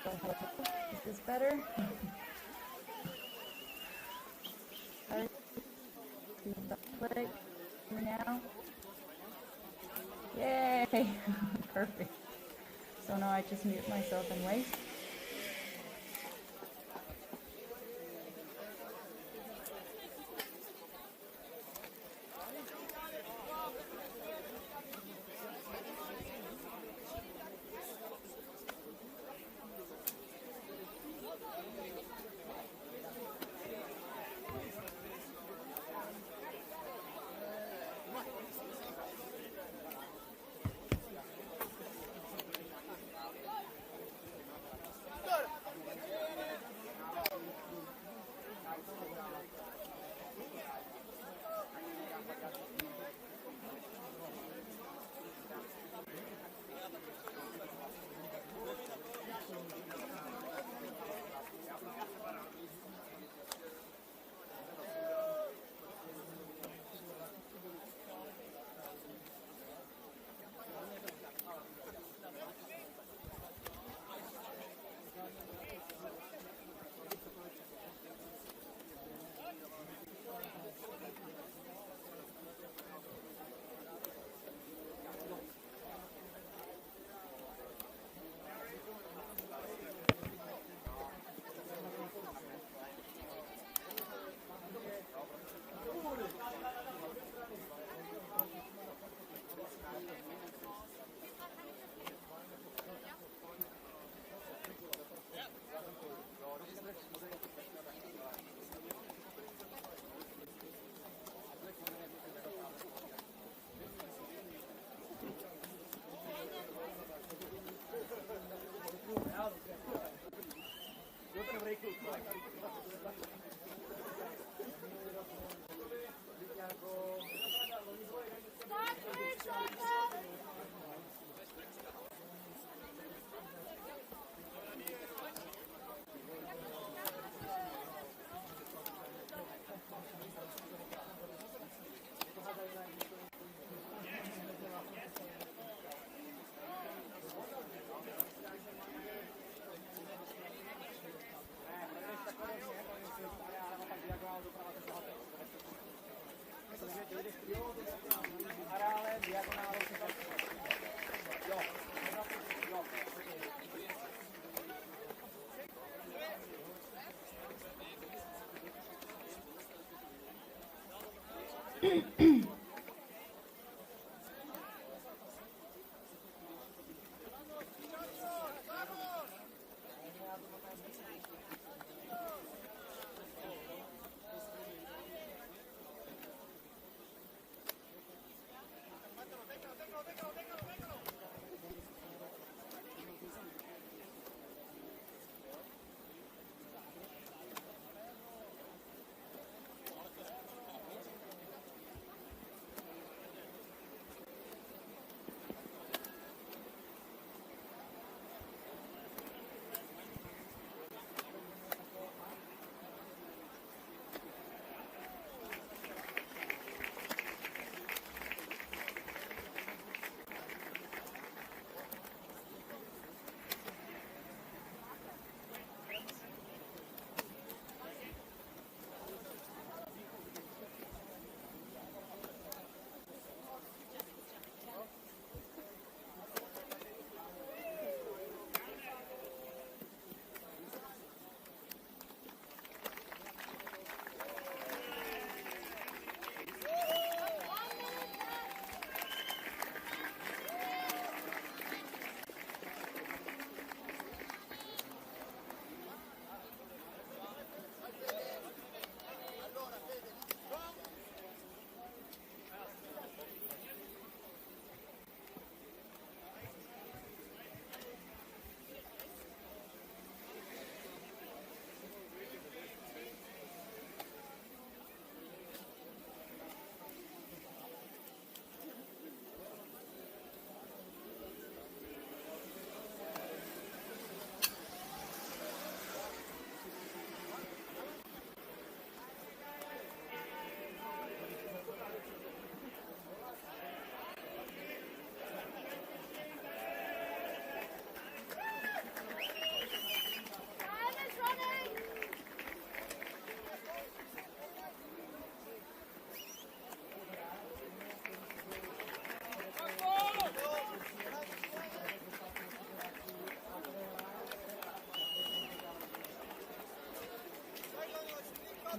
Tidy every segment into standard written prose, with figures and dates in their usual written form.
Is this better? Click now. Yay! Perfect. So now I just mute myself and wait.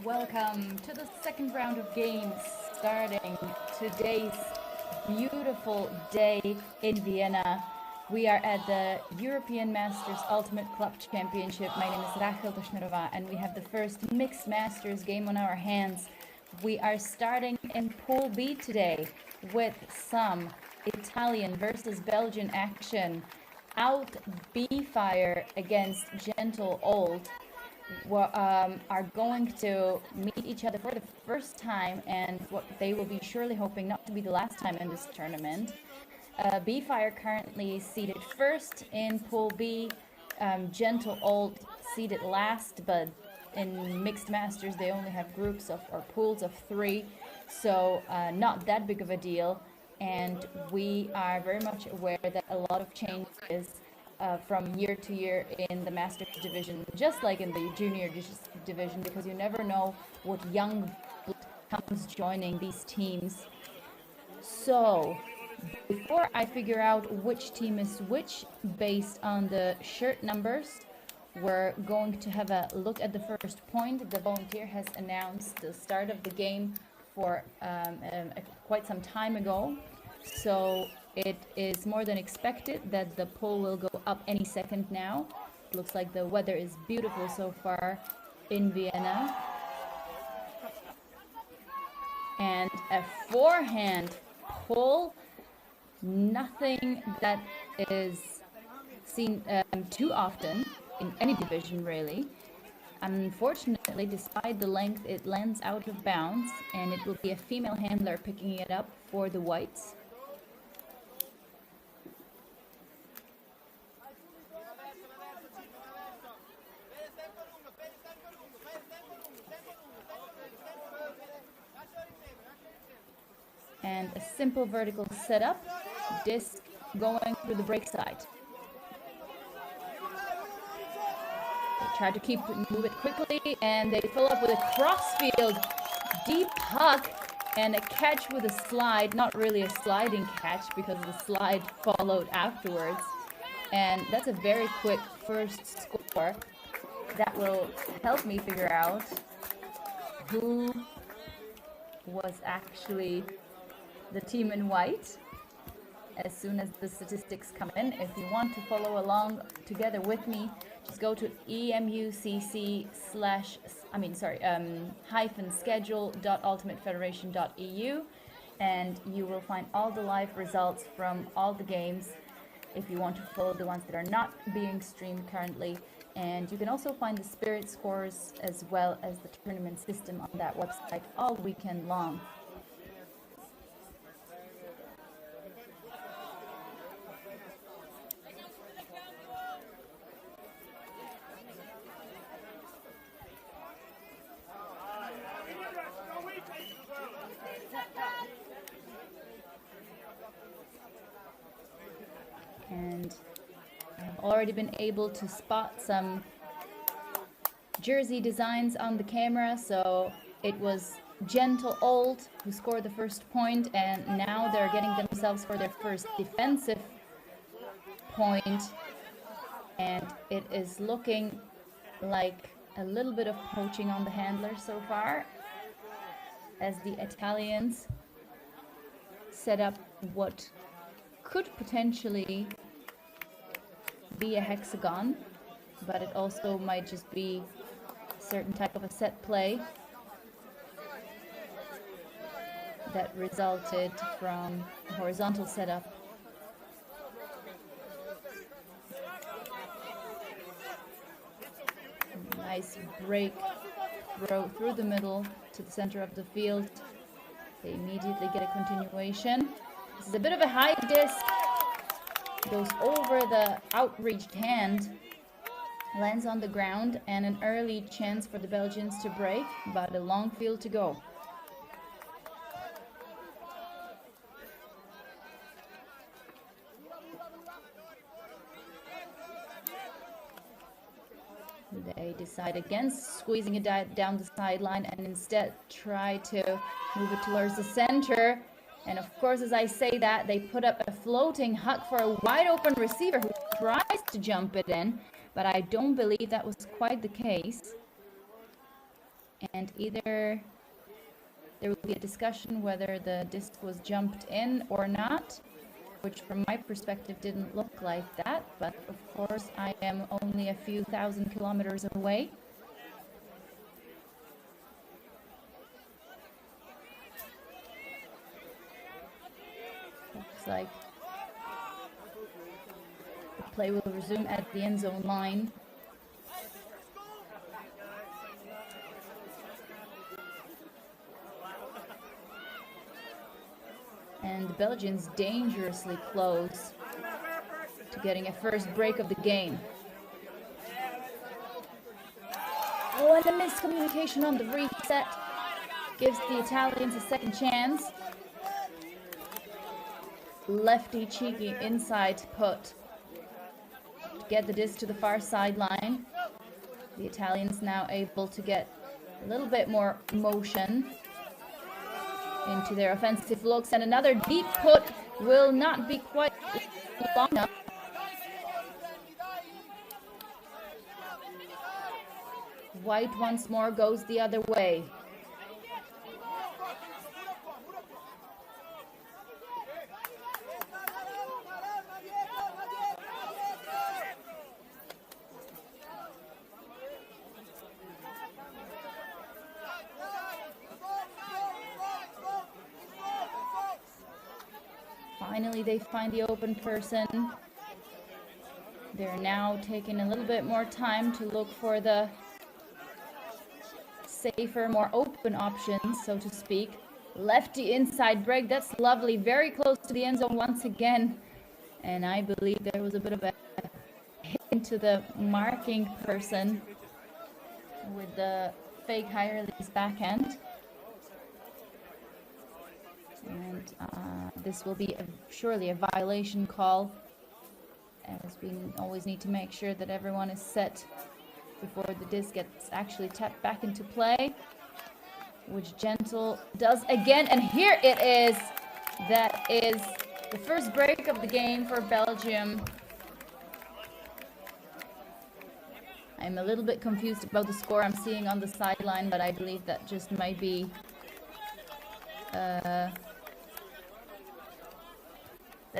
Welcome to the second round of games, starting today's beautiful day in Vienna. We are at the European Masters Ultimate Club Championship. My name is Rachel Toshnerova, and we have the first Mixed Masters game on our hands. We are starting in Pool B today with some Italian versus Belgian action. AUT BeeFire against Gentle Old are going to meet each other for the first time, and what they will be surely hoping not to be the last time in this tournament. BeeFire currently seated first in Pool B, Gentle Old seated last, but in Mixed Masters they only have groups of or pools of 3, so not that big of a deal. And we are very much aware that a lot of changes from year to year in the Masters division, just like in the Junior division, because you never know what young blood comes joining these teams. So before I figure out which team is which based on the shirt numbers, we're going to have a look at the first point. The volunteer has announced the start of the game for quite some time ago, so it is more than expected that the poll will go up any second now. It looks like the weather is beautiful so far in Vienna. And a forehand poll, nothing that is seen too often in any division really. Unfortunately, despite the length, it lands out of bounds, and it will be a female handler picking it up for the whites. And a simple vertical setup, disc going through the break side. Try to move it quickly, and they fill up with a crossfield deep huck and a catch with a slide. Not really a sliding catch because the slide followed afterwards. And that's a very quick first score that will help me figure out who was actually the team in white as soon as the statistics come in. If you want to follow along together with me, just go to EMUCC -schedule.ultimatefederation.eu, and you will find all the live results from all the games if you want to follow the ones that are not being streamed currently. And you can also find the spirit scores as well as the tournament system on that website all weekend long. And I've already been able to spot some jersey designs on the camera. So it was Gentle Old who scored the first point, and now they're getting themselves for their first defensive point, and it is looking like a little bit of poaching on the handler so far, as the Italians set up what could potentially be a hexagon, but it also might just be a certain type of a set play that resulted from a horizontal setup. Nice break throw through the middle to the center of the field. They immediately get a continuation. This is a bit of a high disc. Goes over the outreached hand, lands on the ground, and an early chance for the Belgians to break, but a long field to go. They decide against squeezing it down the sideline and instead try to move it towards the center. And of course, as I say that, they put up a floating huck for a wide open receiver who tries to jump it in, but I don't believe that was quite the case. And either there will be a discussion whether the disc was jumped in or not, which from my perspective didn't look like that, but of course I am only a few thousand kilometers away. Looks like the play will resume at the end zone line. And the Belgians dangerously close to getting a first break of the game. Oh, and a miscommunication on the reset gives the Italians a second chance. Lefty cheeky inside put to get the disc to the far sideline. The Italians now able to get a little bit more motion into their offensive looks, and another deep put will not be quite long enough. White once more goes the other way. Finally, they find the open person. They're now taking a little bit more time to look for the safer, more open options, so to speak. Lefty inside break, that's lovely. Very close to the end zone once again. And I believe there was a bit of a hit into the marking person with the fake high release backhand. And this will be surely a violation call, as we always need to make sure that everyone is set before the disc gets actually tapped back into play, which Gentle does again. And here it is. That is the first break of the game for Belgium. I'm a little bit confused about the score I'm seeing on the sideline, but I believe that just might be that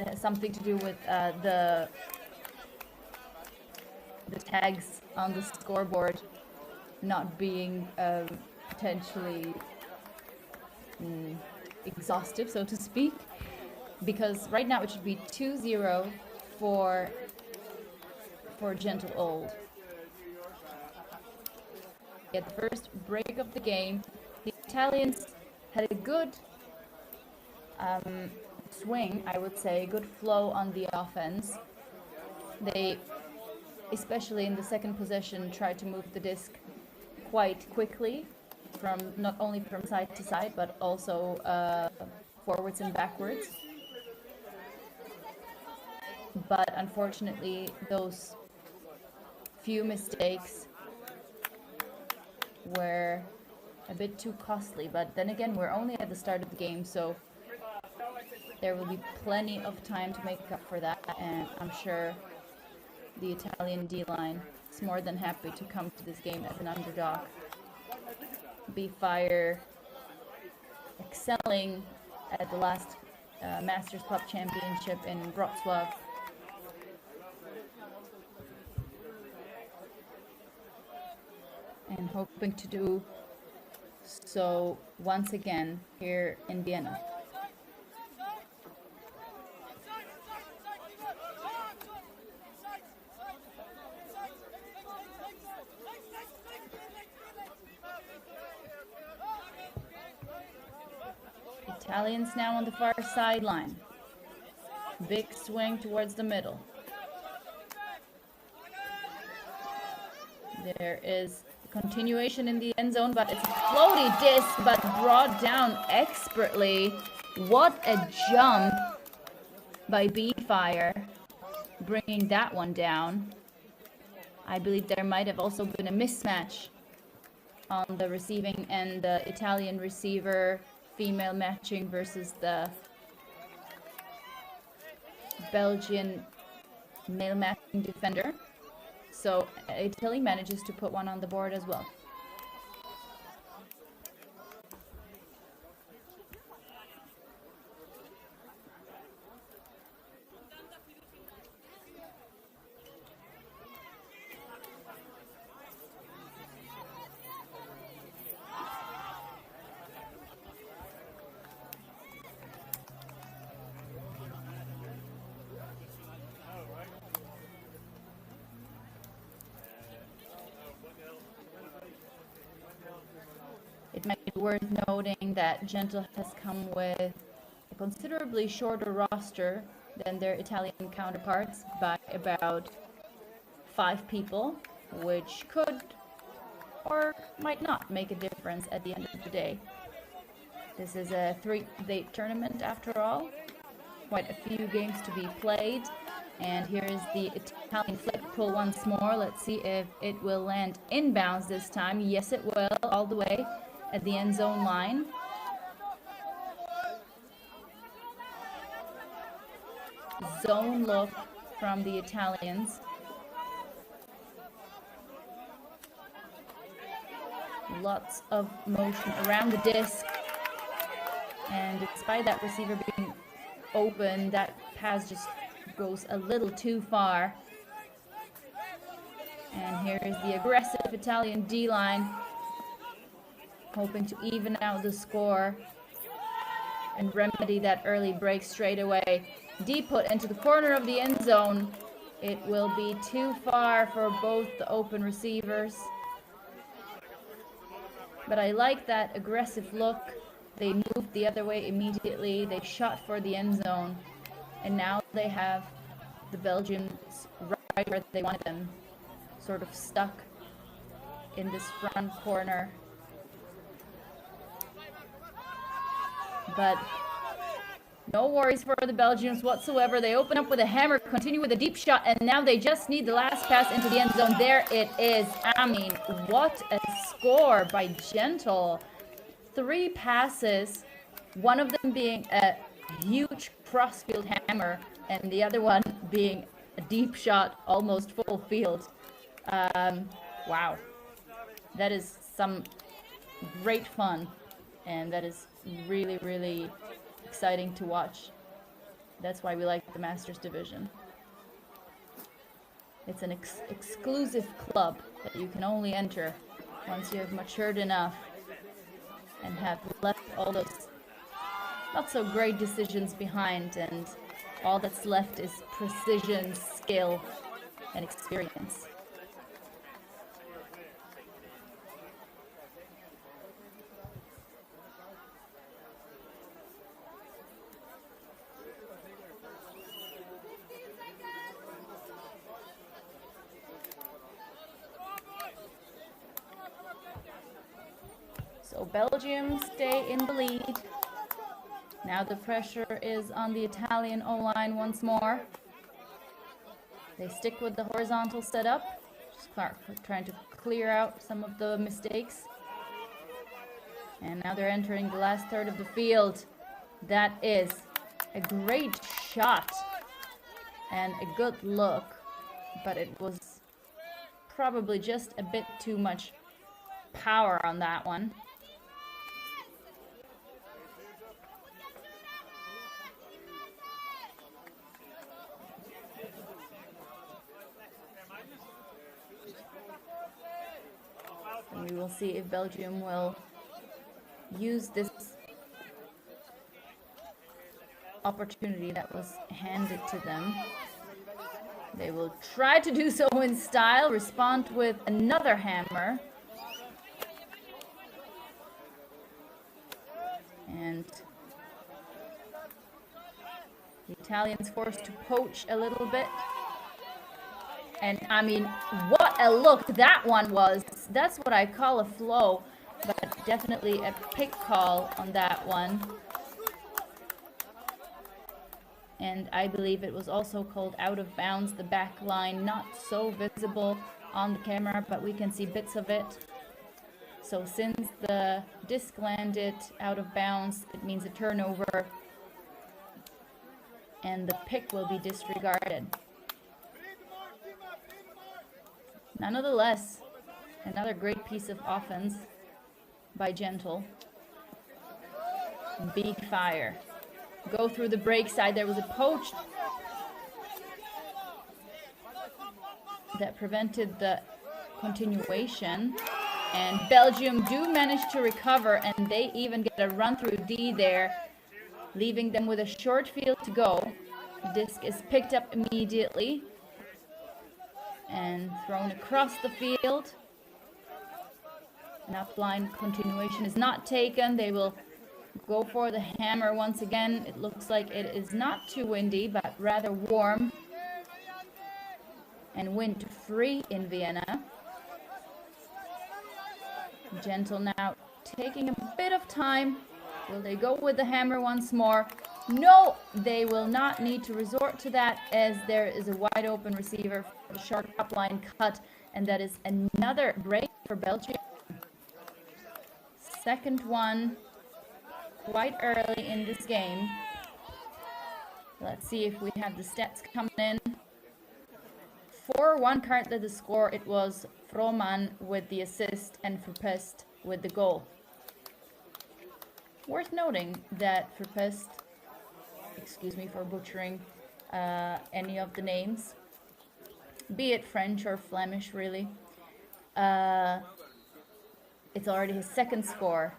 has something to do with the tags on the scoreboard not being potentially exhaustive, so to speak, because right now it should be 2-0 for Gentle Old. Get the first break of the game. The Italians had a good swing, I would say, good flow on the offense. They, especially in the second possession, tried to move the disc quite quickly, from not only from side to side, but also forwards and backwards. But unfortunately, those few mistakes were a bit too costly. But then again, we're only at the start of the game, so there will be plenty of time to make up for that, and I'm sure the Italian D-line is more than happy to come to this game as an underdog. BeeFire excelling at the last Masters Club Championship in Wrocław. And hoping to do so once again here in Vienna. Italians now on the far sideline. Big swing towards the middle. There is a continuation in the end zone, but it's a floaty disc, but brought down expertly. What a jump by BeeFire, bringing that one down. I believe there might have also been a mismatch on the receiving end, the Italian receiver female matching versus the Belgian male matching defender. So Italy manages to put one on the board as well. worth noting that Gentle has come with a considerably shorter roster than their Italian counterparts by about 5 people, which could or might not make a difference at the end of the day. This is a 3-day tournament after all. Quite a few games to be played. And here is the Italian flick pull once more. Let's see if it will land inbounds this time. Yes, it will, all the way at the end zone line. Zone look from the Italians. Lots of motion around the disc. And despite that receiver being open, that pass just goes a little too far. And here is the aggressive Italian D-line, hoping to even out the score and remedy that early break straight away. D put into the corner of the end zone. It will be too far for both the open receivers. But I like that aggressive look. They moved the other way immediately. They shot for the end zone. And now they have the Belgians right where they wanted them. Sort of stuck in this front corner. But no worries for the Belgians whatsoever. They open up with a hammer, continue with a deep shot, and now they just need the last pass into the end zone. There it is. I mean, what a score by Gentle. 3 passes, one of them being a huge crossfield hammer, and the other one being a deep shot, almost full field. Wow. That is some great fun, and that is really, really exciting to watch. That's why we like the Masters division. It's an exclusive club that you can only enter once you have matured enough and have left all those not so great decisions behind, and all that's left is precision, skill, and experience. So Belgium stay in the lead. Now the pressure is on the Italian O-line once more. They stick with the horizontal setup, just trying to clear out some of the mistakes. And now they're entering the last third of the field. That is a great shot and a good look, but it was probably just a bit too much power on that one. And we will see if Belgium will use this opportunity that was handed to them. They will try to do so in style, respond with another hammer. And the Italians forced to poach a little bit. And I mean, what a look that one was. That's what I call a flow, but definitely a pick call on that one. And I believe it was also called out of bounds. The back line not so visible on the camera, but we can see bits of it. So since the disc landed out of bounds, it means a turnover, and the pick will be disregarded. Nonetheless, another great piece of offense by Gentle. BeeFire. Go through the break side. There was a poach that prevented the continuation. And Belgium do manage to recover, and they even get a run through D there, leaving them with a short field to go. The disc is picked up immediately and thrown across the field. An upline continuation is not taken. They will go for the hammer once again. It looks like it is not too windy, but rather warm and wind-free in Vienna. Gentle now taking a bit of time. Will they go with the hammer once more? No, they will not need to resort to that, as there is a wide open receiver for the short upline cut, and that is another break for Belgium. Second one quite early in this game. Let's see if we have the stats coming in. 4-1 currently the score. It was Frohman with the assist and Verpest with the goal. Worth noting that Verpest, excuse me for butchering any of the names, be it French or Flemish really, it's already his second score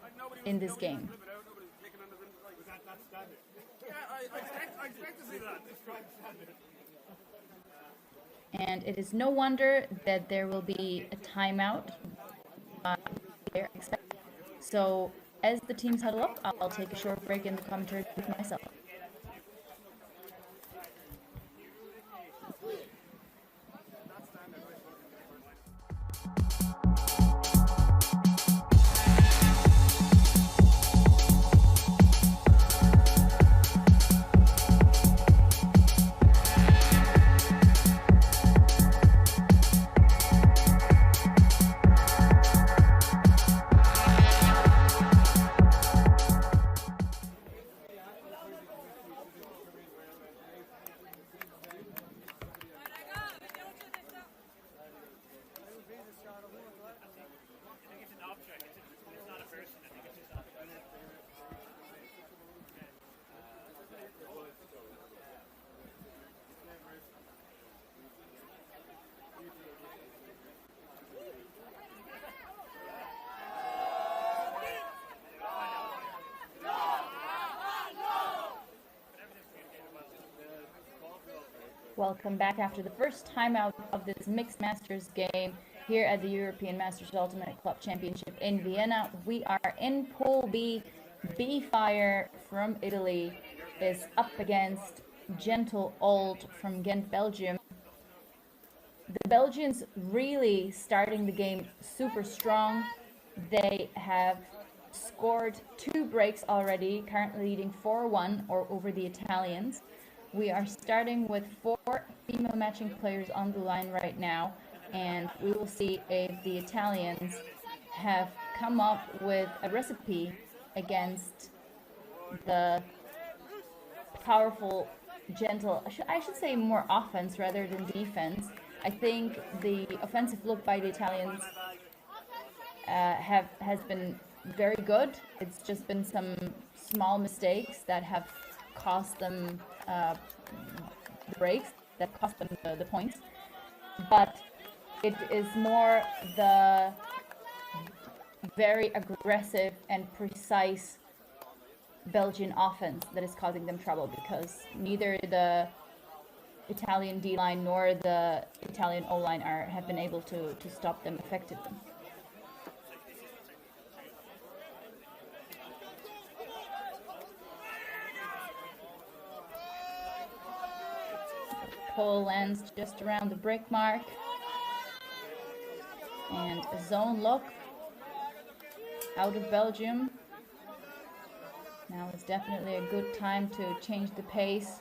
in this game. And it is no wonder that there will be a timeout. So as the teams huddle up, I'll take a short break in the commentary with myself. Welcome back after the first timeout of this Mixed Masters game here at the European Masters Ultimate Club Championship in Vienna. We are in Pool B. BeeFire from Italy is up against Gentle Old from Ghent, Belgium. The Belgians really starting the game super strong. They have scored 2 breaks already, currently leading 4-1 or over the Italians. We are starting with 4 female matching players on the line right now, and we will see if the Italians have come up with a recipe against the powerful, gentle, I should say more offense rather than defense. I think the offensive look by the Italians has been very good. It's just been some small mistakes that have cost them the breaks, that cost them the points, but it is more the very aggressive and precise Belgian offense that is causing them trouble, because neither the Italian D-line nor the Italian O-line have been able to stop them effectively. Pole lands just around the break mark, and a zone look out of Belgium. Now is definitely a good time to change the pace,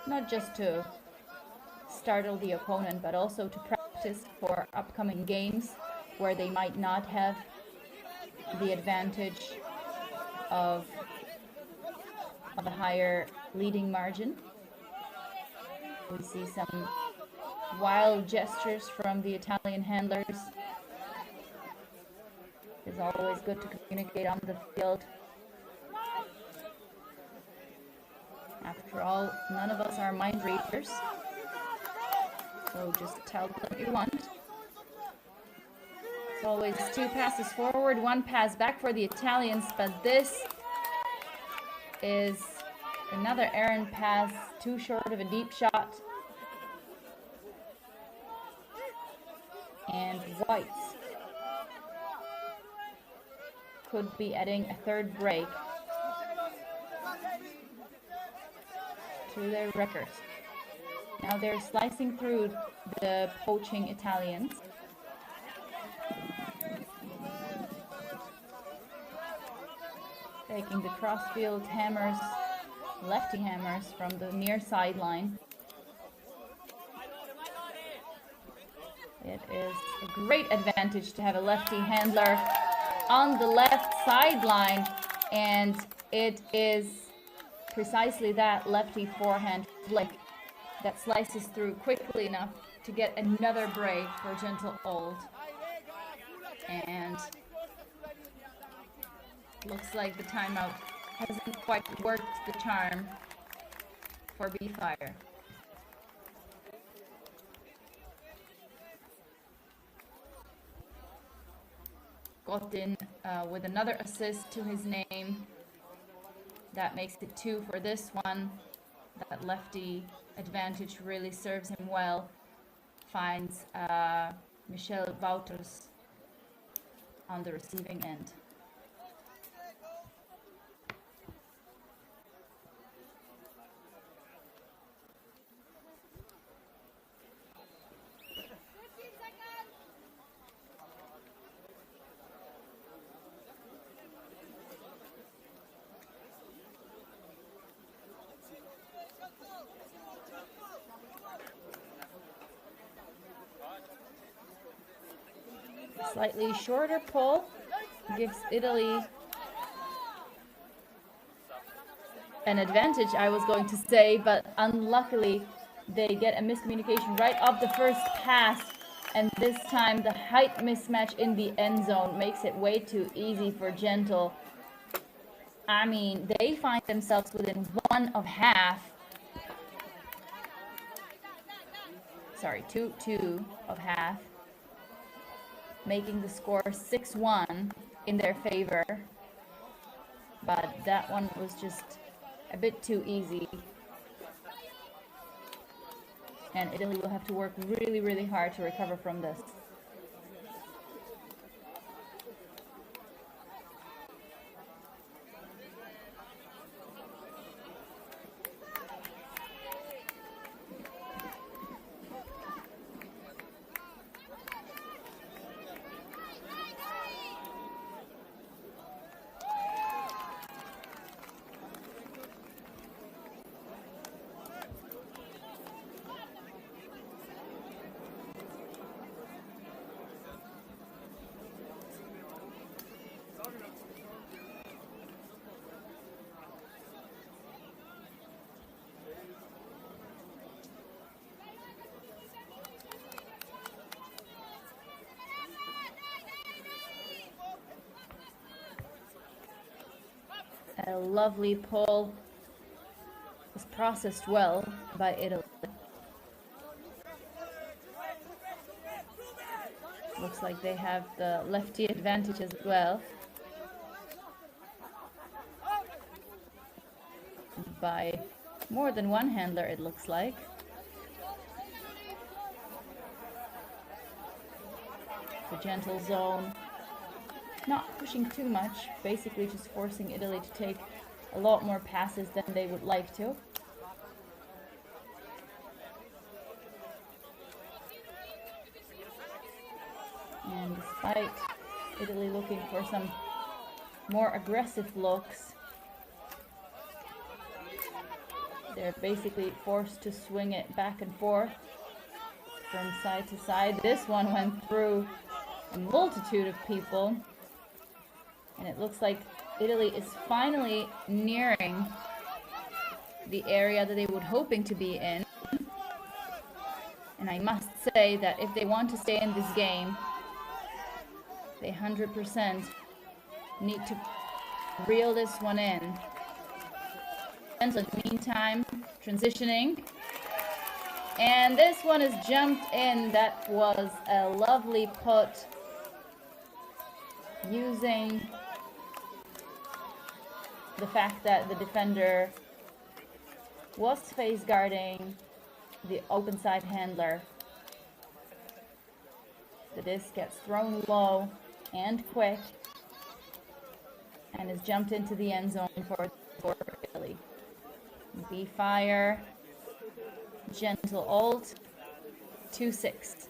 not just to startle the opponent, but also to practice for upcoming games where they might not have the advantage of a higher leading margin. We see some wild gestures from the Italian handlers. It's always good to communicate on the field. After all, none of us are mind readers, so just tell them what you want. It's always 2 passes forward, 1 pass back for the Italians, but this is another errant pass, too short of a deep shot. And white could be adding a third break to their record. Now they're slicing through the poaching Italians. Taking the crossfield hammers, lefty hammers from the near sideline. It is a great advantage to have a lefty handler on the left sideline, and it is precisely that lefty forehand flick that slices through quickly enough to get another break for Gentle Old. And looks like the timeout hasn't quite worked the charm for BeeFire. Got in with another assist to his name. That makes it 2 for this one. That lefty advantage really serves him well. Finds Michel Wouters on the receiving end. Slightly shorter pull gives Italy an advantage, I was going to say, but unluckily they get a miscommunication right off the first pass, and this time the height mismatch in the end zone makes it way too easy for Gentle. I mean, they find themselves within 1 of half. Sorry, 2 of half. Making the score 6-1 in their favor. But that one was just a bit too easy. And Italy will have to work really, really hard to recover from this. A lovely pull was processed well by Italy. Looks like they have the lefty advantage as well. By more than one handler, it looks like. The Gentle zone. Not pushing too much, basically just forcing Italy to take a lot more passes than they would like to. And despite Italy looking for some more aggressive looks, they're basically forced to swing it back and forth from side to side. This one went through a multitude of people. And it looks like Italy is finally nearing the area that they were hoping to be in. And I must say that if they want to stay in this game, they 100% need to reel this one in. And so in the meantime, transitioning. And this one is jumped in. That was a lovely put using the fact that the defender was face guarding the open side handler. The disc gets thrown low and quick and is jumped into the end zone for Italy. BeeFire, gentle ult, 2-6.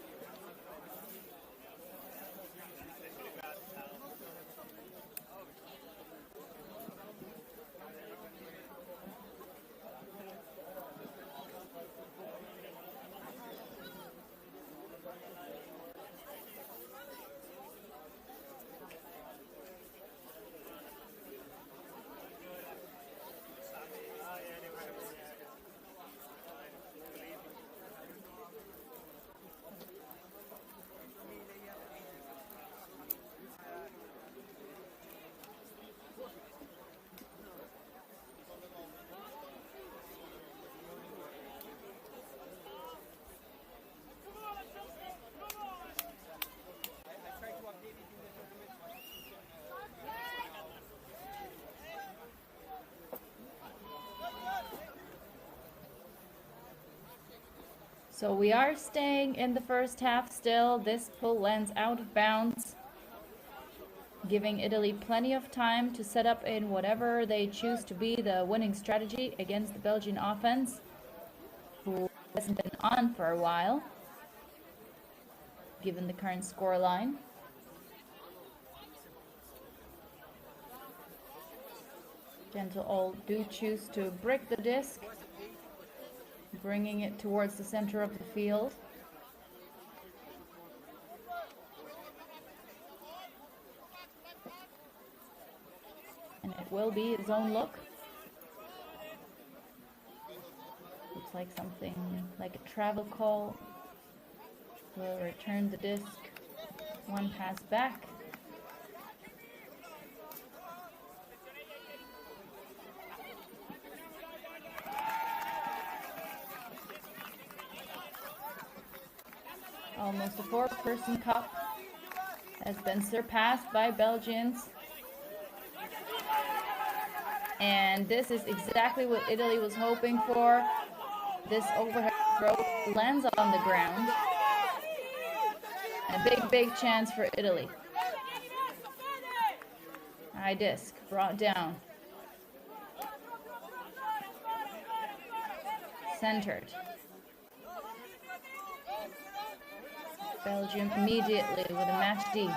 So we are staying in the first half still. This pull lands out of bounds, giving Italy plenty of time to set up in whatever they choose to be the winning strategy against the Belgian offense, who hasn't been on for a while, given the current scoreline. Gentle ult do choose to break the disc, bringing it towards the center of the field. And it will be his own look. Looks like something like a travel call. Will return the disc. One pass back. Almost a four-person cup has been surpassed by Belgians. And this is exactly what Italy was hoping for. This overhead throw lands on the ground. And a big chance for Italy. High disc brought down. Centered. Belgium immediately with a match D.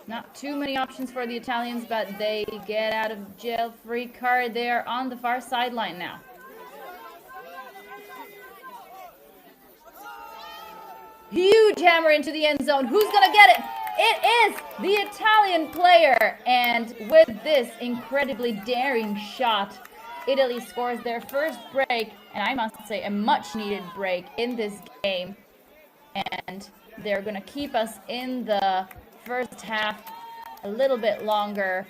Not too many options for the Italians, but they get out of jail free card there on the far sideline now. Huge hammer into the end zone. Who's gonna get it? It is the Italian player. And with this incredibly daring shot, Italy scores their first break, and I must say a much needed break in this game. And they're going to keep us in the first half a little bit longer.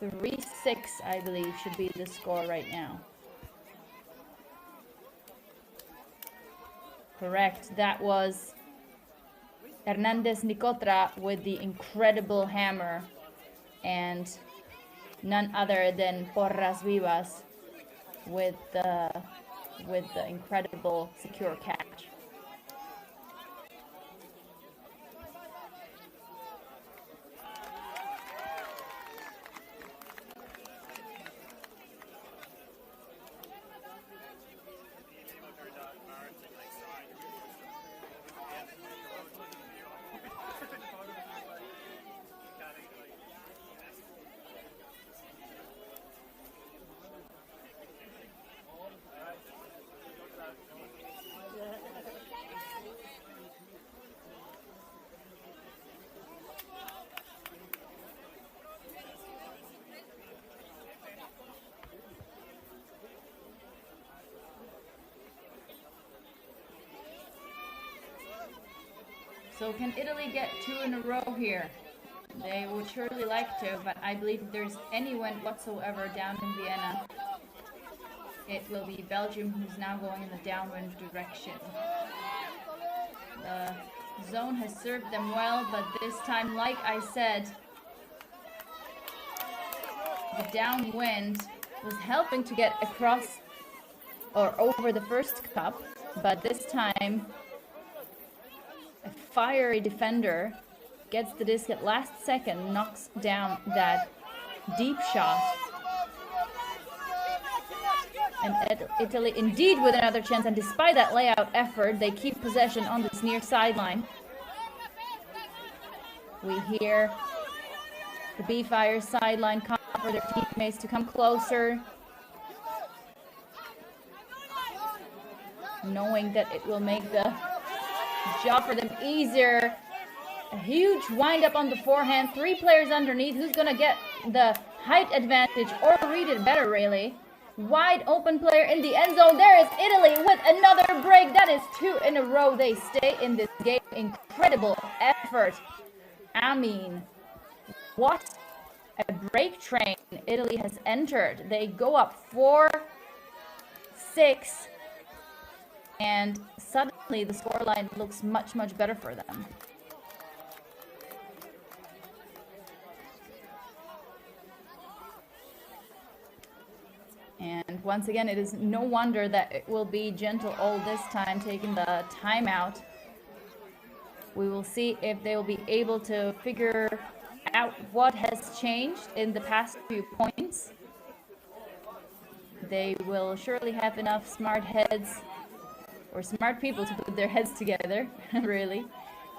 3-6, I believe, should be the score right now. Correct, that was Hernandez Nicotra with the incredible hammer, and none other than Porras Vivas with the incredible secure catch. So can Italy get 2 in a row here? They would surely like to, but I believe if there's anyone whatsoever down in Vienna, it will be Belgium, who's now going in the downwind direction. The zone has served them well, but this time, like I said, the downwind was helping to get across or over the first cup, but this time a fiery defender gets the disc at last second, knocks down that deep shot. And Italy indeed with another chance, and despite that layout effort, they keep possession on this near sideline. We hear the BeeFire sideline call for their teammates to come closer, knowing that it will make the job for them easier. A huge wind up on the forehand, 3 players underneath. Who's gonna get the height advantage or read it better, really? Wide open player in the end zone. There is Italy with another break. That is 2 in a row. They stay in this game. Incredible effort. I mean, what a break train Italy has entered. They go up 4-6, and suddenly the scoreline looks much, much better for them. And once again, it is no wonder that it will be Gentle all this time, taking the timeout. We will see if they will be able to figure out what has changed in the past few points. They will surely have enough smart heads, or smart people, to put their heads together, really.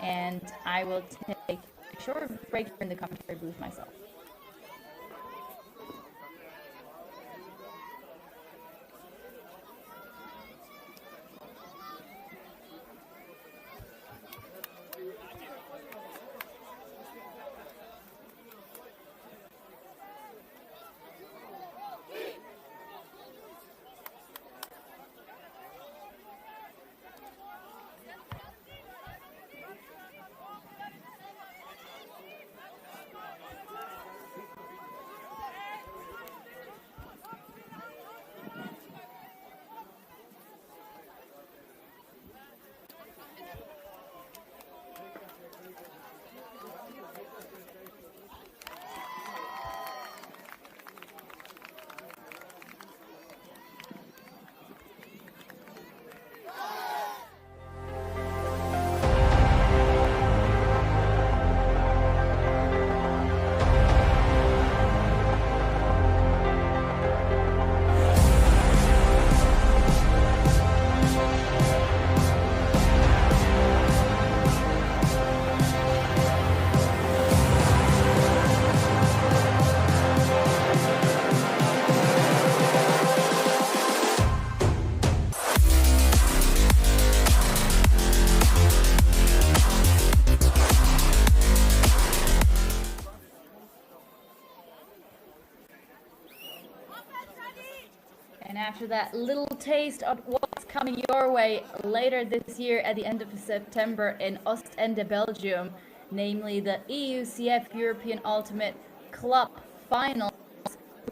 And I will take a short break in the commentary booth myself. After that little taste of what's coming your way later this year at the end of September in Ostende, Belgium, namely the EUCF European Ultimate Club Finals,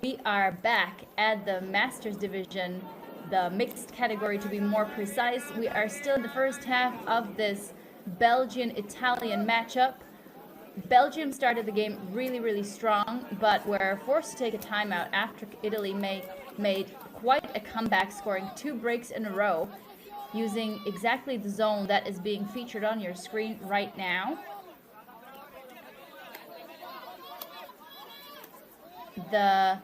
we are back at the Masters Division, the mixed category to be more precise. We are still in the first half of this Belgian-Italian matchup. Belgium started the game really, really strong, but were forced to take a timeout after Italy made quite a comeback, scoring 2 breaks in a row using exactly the zone that is being featured on your screen right now. The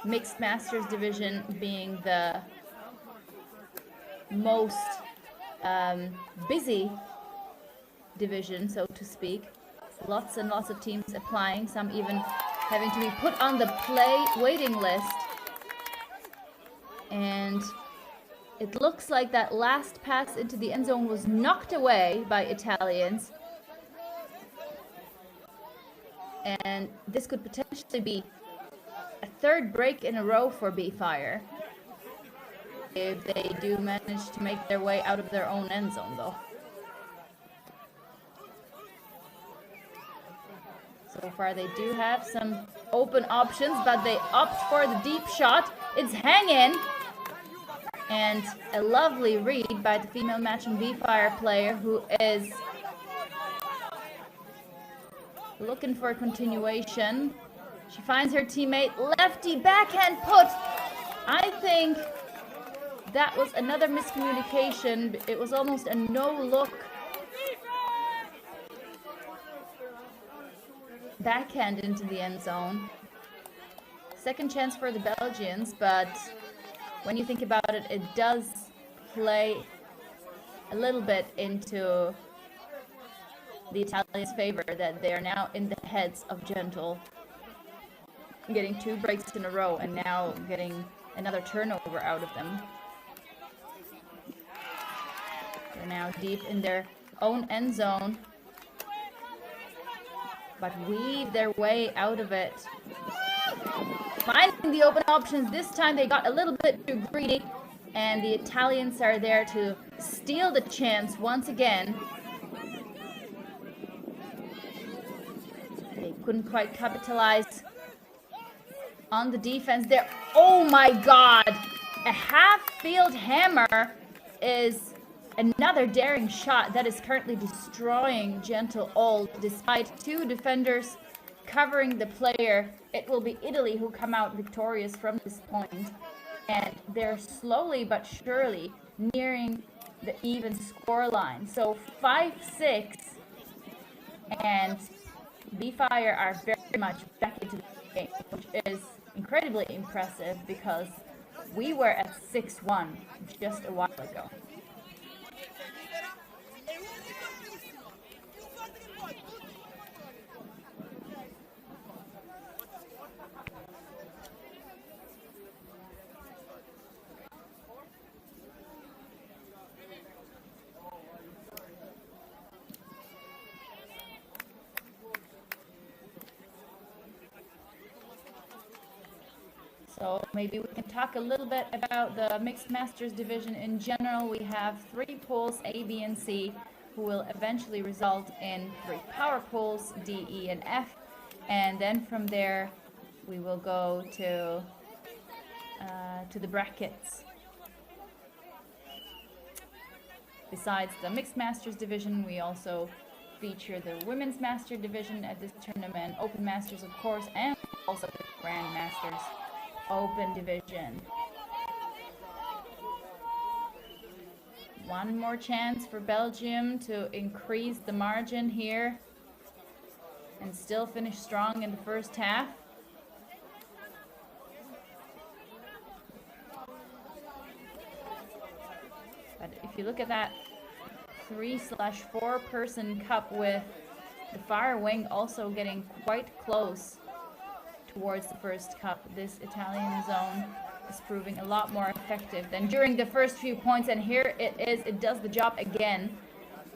Mixed Masters Division being the most busy division, so to speak. Lots and lots of teams applying, some even having to be put on the play waiting list. And it looks like that last pass into the end zone was knocked away by Italians. And this could potentially be a 3rd break in a row for BeeFire, if they do manage to make their way out of their own end zone, though. So far they do have some open options, but they opt for the deep shot. It's hanging. And a lovely read by the female matching BeeFire player, who is looking for a continuation. She finds her teammate, lefty backhand put I think that was another miscommunication. It was almost a no-look backhand into the end zone. Second chance for the Belgians, but when you think about it, it does play a little bit into the Italians' favor that they are now in the heads of Gentle, getting 2 breaks in a row and now getting another turnover out of them. They're now deep in their own end zone, but weave their way out of it. Finding the open options. This time they got a little bit too greedy, and the Italians are there to steal the chance once again. They couldn't quite capitalize on the defense there. Oh my god! A half-field hammer is another daring shot that is currently destroying Gentle Old. Despite 2 defenders covering the player, it will be Italy who come out victorious from this point. And they're slowly but surely nearing the even score line. So 5-6, and BeeFire are very much back into the game, which is incredibly impressive because we were at 6-1 just a while ago. So maybe we can talk a little bit about the Mixed Masters division in general. We have 3 pools, A, B, and C, who will eventually result in 3 power pools, D, E, and F. And then from there, we will go to the brackets. Besides the Mixed Masters division, we also feature the Women's Master division at this tournament, Open Masters, of course, and also the Grand Masters Open division. One more chance for Belgium to increase the margin here and still finish strong in the first half. But if you look at that 3/4 person cup with the Fire Wing also getting quite close towards the first cup, this Italian zone is proving a lot more effective than during the first few points. And here it is, it does the job again.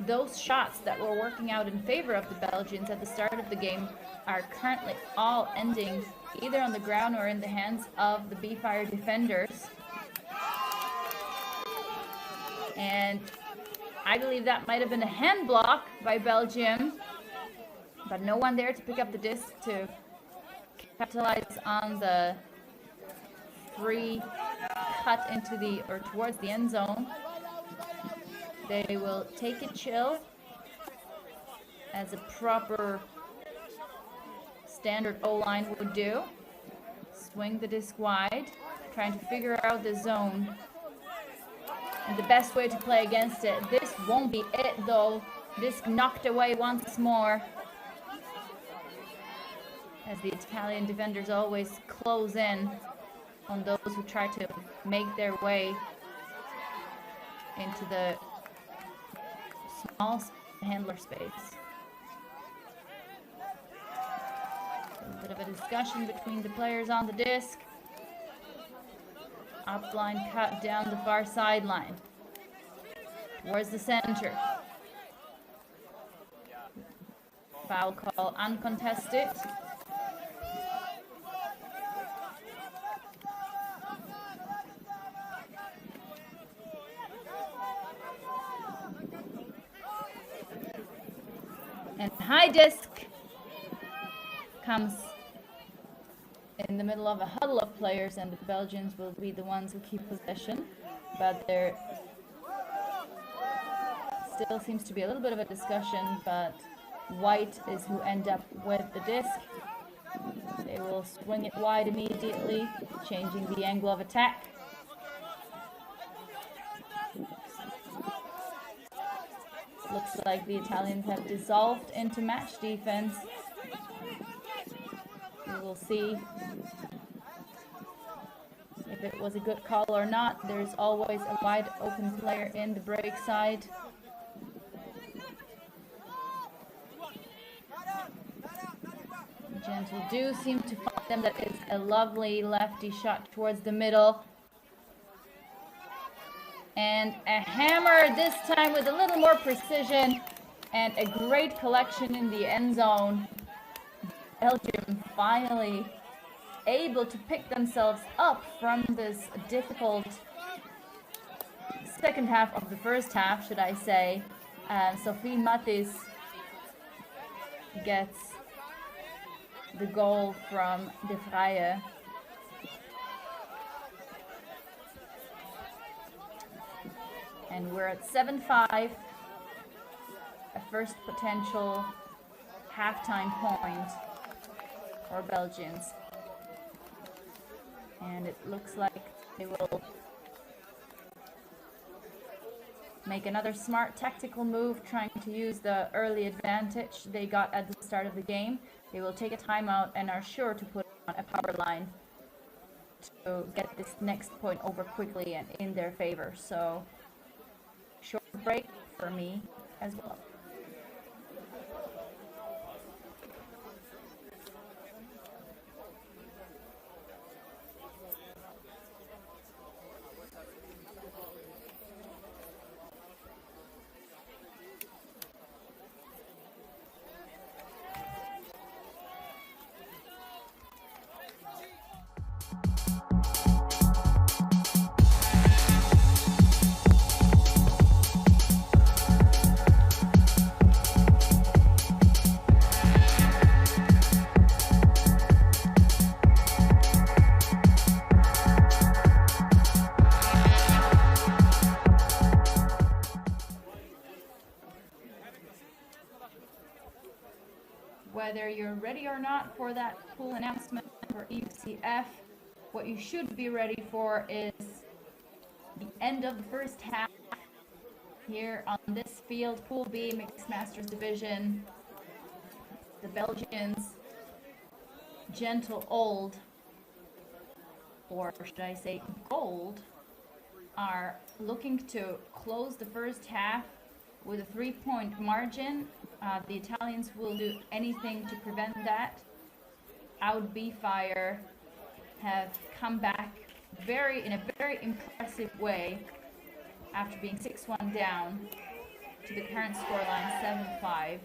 Those shots that were working out in favor of the Belgians at the start of the game are currently all ending either on the ground or in the hands of the BeeFire defenders. And I believe that might have been a hand block by Belgium, but no one there to pick up the disc to capitalize on the free cut into the, or towards the end zone. They will take it chill, as a proper standard O-line would do. Swing the disc wide, trying to figure out the zone and the best way to play against it. This won't be it though. Disc knocked away once more, as the Italian defenders always close in on those who try to make their way into the small handler space. A bit of a discussion between the players on the disc. Upline cut down the far sideline towards the center. Foul call uncontested. And high disc comes in the middle of a huddle of players, and the Belgians will be the ones who keep possession, but there still seems to be a little bit of a discussion, but White is who end up with the disc. They They will swing it wide immediately, changing the angle of attack. Looks like the Italians have dissolved into match defense. We will see if it was a good call or not. There's always a wide open player in the break side. Gentle do seem to find them. That is a lovely lefty shot towards the middle. And a hammer, this time with a little more precision, and a great collection in the end zone. Belgium finally able to pick themselves up from this difficult second half of the first half, should I say. Sophie Matthys gets the goal from De Vrije. And we're at 7-5, a first potential halftime point for Belgians. And it looks like they will make another smart tactical move, trying to use the early advantage they got at the start of the game. They will take a timeout and are sure to put on a power line to get this next point over quickly and in their favor. So short break for me as well. Whether you're ready or not for that pool announcement for EMUCC, what you should be ready for is the end of the first half here on this field, Pool B, Mixed Masters Division. The Belgians, Gentle Old, or should I say Gold, are looking to close the first half with a 3-point margin. The Italians will do anything to prevent that. AUT BeeFire have come back in a very impressive way after being 6-1 down to the current scoreline 7-5.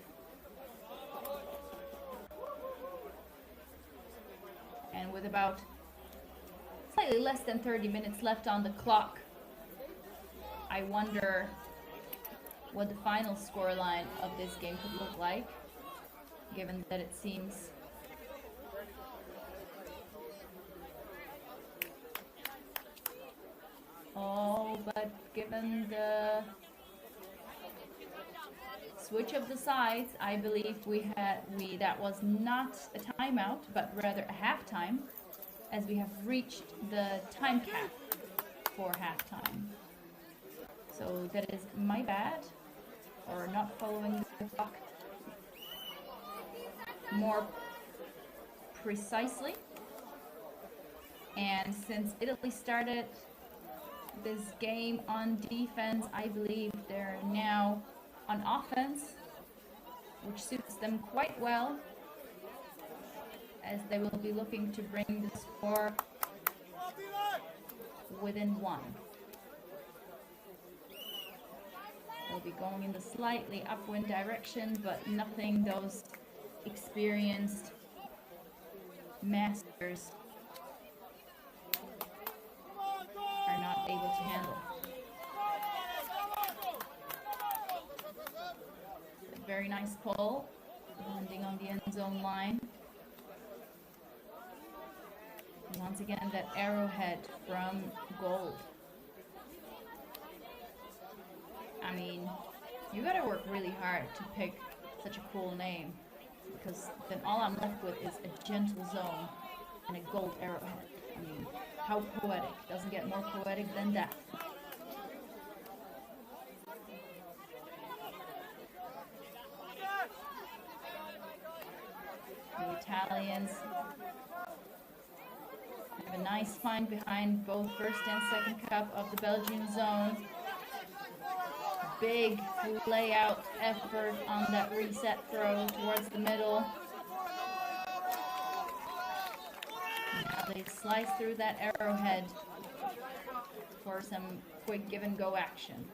And with about slightly less than 30 minutes left on the clock, I wonder what the final scoreline of this game could look like, given that it seems but given the switch of the sides, I believe that was not a timeout, but rather a halftime, as we have reached the time cap for halftime. So that is my bad, or not following the clock more precisely. And since Italy started this game on defense, I believe they're now on offense, which suits them quite well, as they will be looking to bring the score within one. They'll be going in the slightly upwind direction, but nothing those experienced masters are not able to handle. A very nice pull, landing on the end zone line. And once again, that arrowhead from Gold. I mean, you gotta work really hard to pick such a cool name. because then all I'm left with is a gentle zone and a gold arrowhead. I mean, how poetic. Doesn't get more poetic than that. The Italians have a nice find behind both first and second cup of the Belgian zone. Big layout effort on that reset throw towards the middle. Now they slice through that arrowhead for some quick give and go action.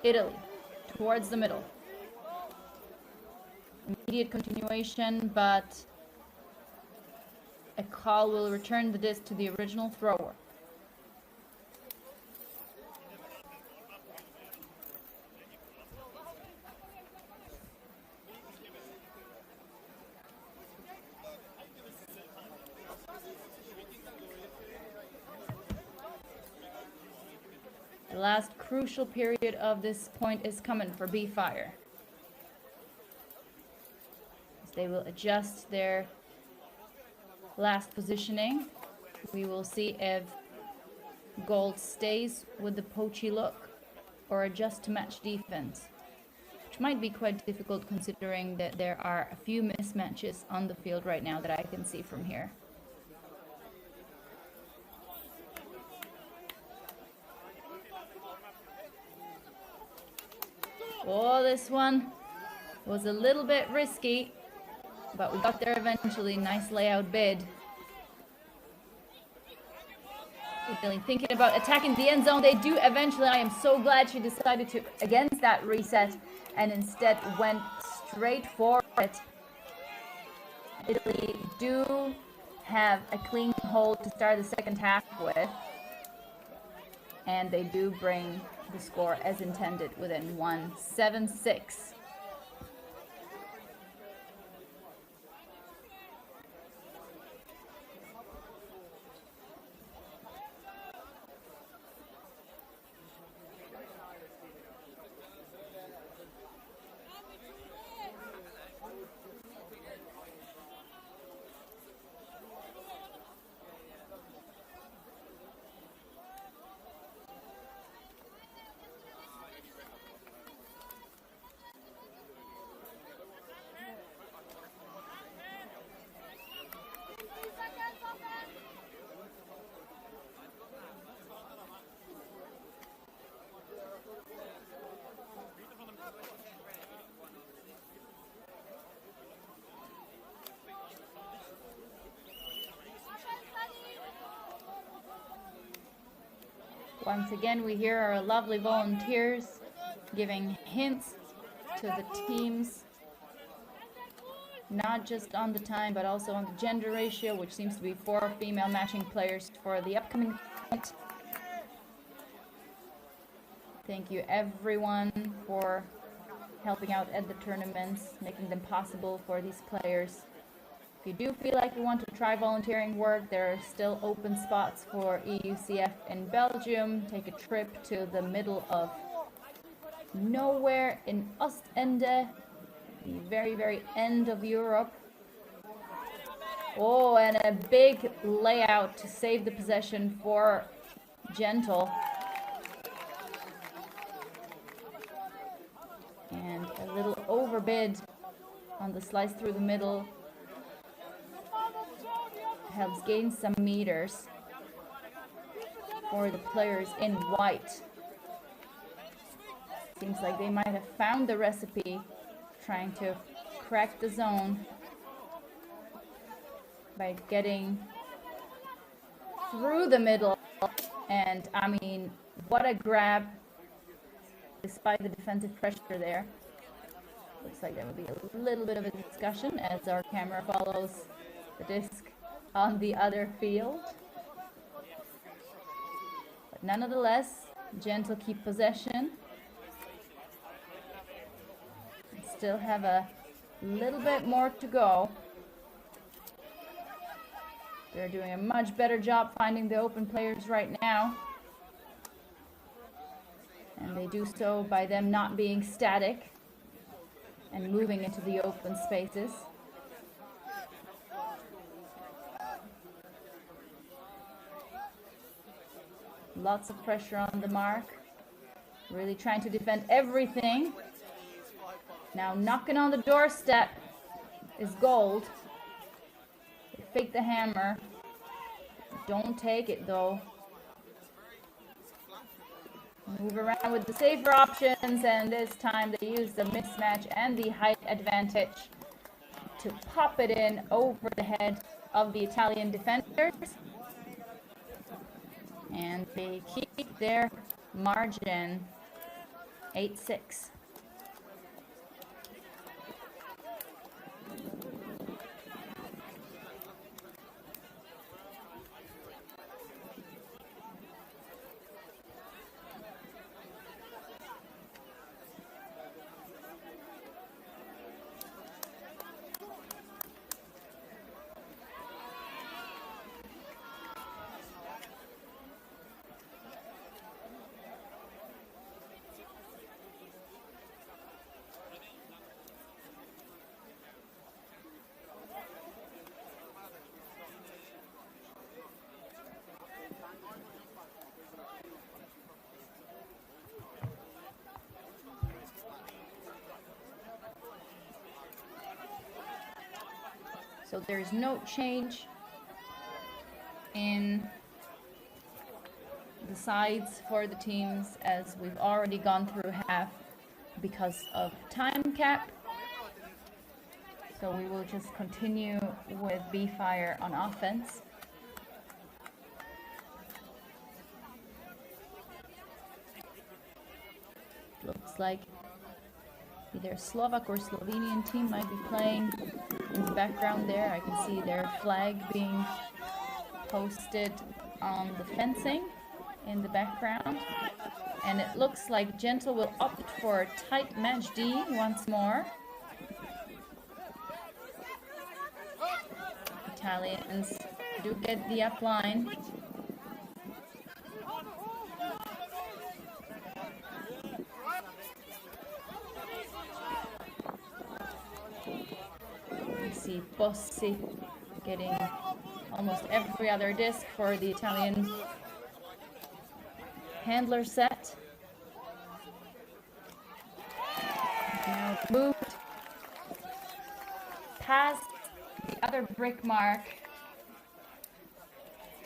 Italy towards the middle. Immediate continuation, but a call will return the disc to the original thrower. The last crucial period of this point is coming for BeeFire. They will adjust their last positioning. We will see if gold stays with the poachy look or adjusts to match defense, which might be quite difficult considering that there are a few mismatches on the field right now that I can see from here. Oh, this one was a little bit risky, but we got there eventually. Nice layout bid. Italy thinking about attacking the end zone. They do eventually. I am so glad she decided to against that reset and instead went straight for it. Italy do have a clean hold to start the second half with, and they do bring the score as intended within 1-7-6. Once again, we hear our lovely volunteers giving hints to the teams, not just on the time, but also on the gender ratio, which seems to be 4 female matching players for the upcoming event. Thank you everyone for helping out at the tournaments, making them possible for these players. If you do feel like you want to try volunteering work, there are still open spots for EUCF in Belgium. Take a trip to the middle of nowhere in Ostende, the very, very end of Europe. Oh, and a big layout to save the possession for Gentle. And a little overbid on the slice through the middle. Helps gain some meters for the players in white. Seems like they might have found the recipe, trying to crack the zone by getting through the middle. And I mean, what a grab despite the defensive pressure there. Looks like there will be a little bit of a discussion as our camera follows the disc on the other field. But nonetheless, Gentle keep possession. Still have a little bit more to go. They're doing a much better job finding the open players right now. And they do so by them not being static and moving into the open spaces. Lots of pressure on the mark. Really trying to defend everything. Now knocking on the doorstep is gold. They fake the hammer. Don't take it though. Move around with the safer options, and this time they use the mismatch and the height advantage to pop it in over the head of the Italian defenders. And they keep their margin 8-6. So there's no change in the sides for the teams, as we've already gone through half because of time cap. So we will just continue with BeeFire on offense. Looks like either Slovak or Slovenian team might be playing in the background there. I can see their flag being posted on the fencing in the background. And it looks like Gentle will opt for a tight match D once more. Italians do get the up line. You see Bossi getting almost every other disc for the Italian handler set. Now moved past the other brick mark,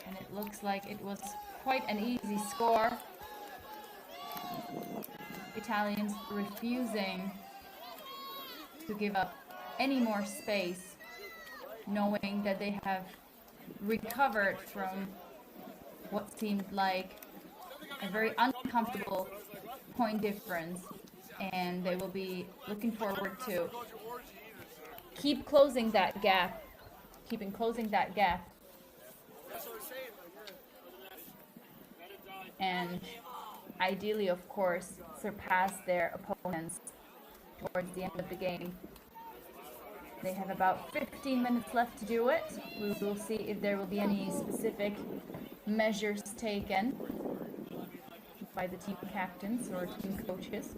and it looks like it was quite an easy score. Italians refusing to give up any more space, knowing that they have recovered from what seemed like a very uncomfortable point difference, and they will be looking forward to keeping closing that gap, and ideally, of course, surpass their opponents towards the end of the game. They have about 15 minutes left to do it. We will see if there will be any specific measures taken by the team captains or team coaches.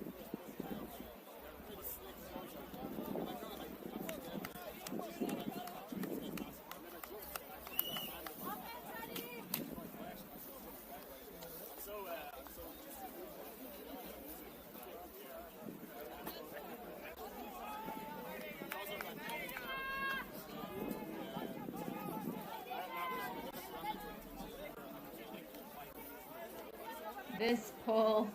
This pull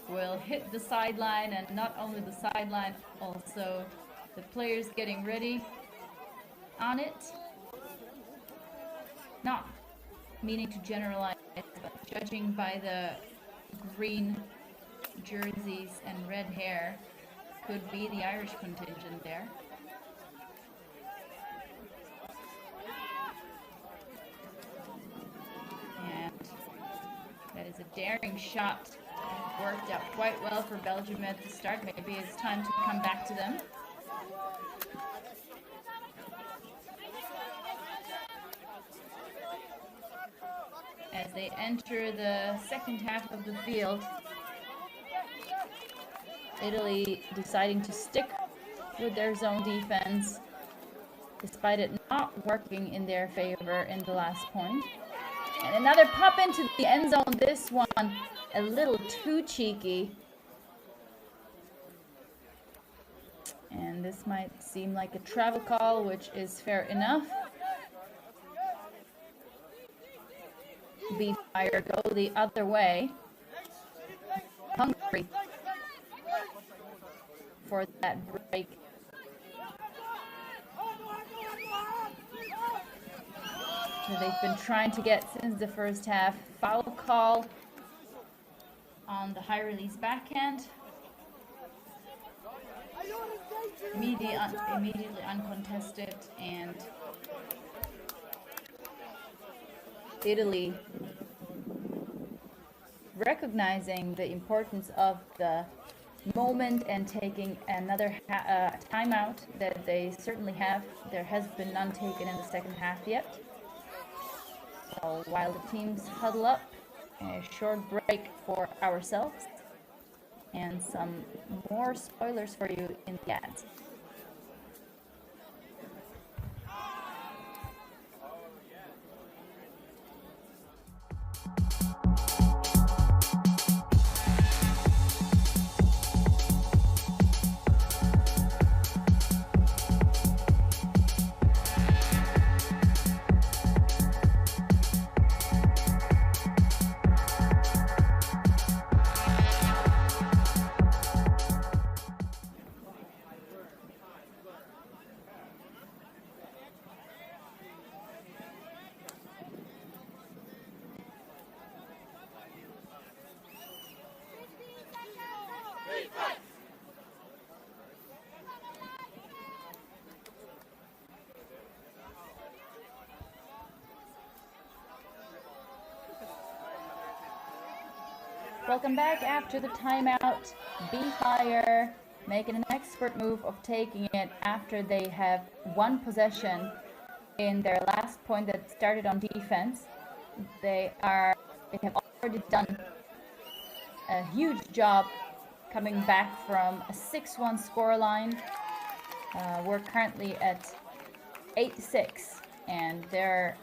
will hit the sideline, and not only the sideline, also the players getting ready on it. Not meaning to generalize, but judging by the green jerseys and red hair, could be the Irish contingent there. That is a daring shot. Worked out quite well for Belgium at the start. Maybe it's time to come back to them. as they enter the second half of the field. Italy deciding to stick with their zone defense, despite it not working in their favor in the last point. And another pop into the end zone. This one a little too cheeky. And this might seem like a travel call, which is fair enough. BeeFire go the other way. Hungry for that break. So they've been trying to get since the first half. Foul call on the high release backhand. Immediately uncontested, and Italy recognizing the importance of the moment and taking another timeout that they certainly have. There has been none taken in the second half yet. So while the teams huddle up, a short break for ourselves and some more spoilers for you in the ads. Welcome back after the timeout. BeeFire making an expert move of taking it after they have one possession in their last point that started on defense. They have already done a huge job coming back from a 6-1 scoreline. We're currently at 8-6, and the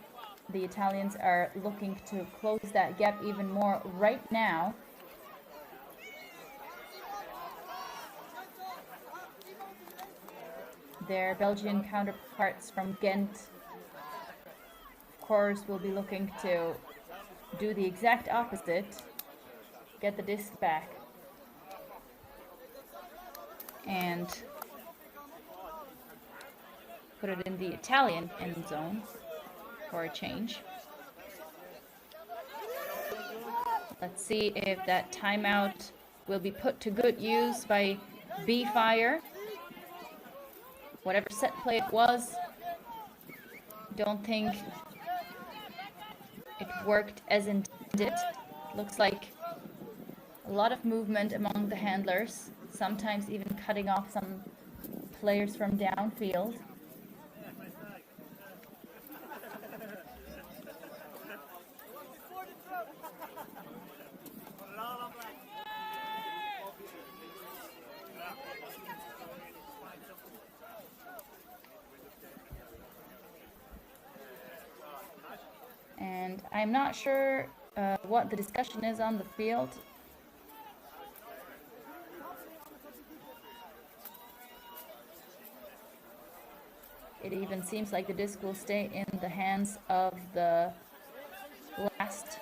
Italians are looking to close that gap even more right now. Their Belgian counterparts from Ghent, of course, will be looking to do the exact opposite, get the disc back, and put it in the Italian end zone for a change. Let's see if that timeout will be put to good use by BeeFire. Whatever set play it was, don't think it worked as intended. Looks like a lot of movement among the handlers, sometimes even cutting off some players from downfield. And I'm not sure what the discussion is on the field. It even seems like the disc will stay in the hands of the last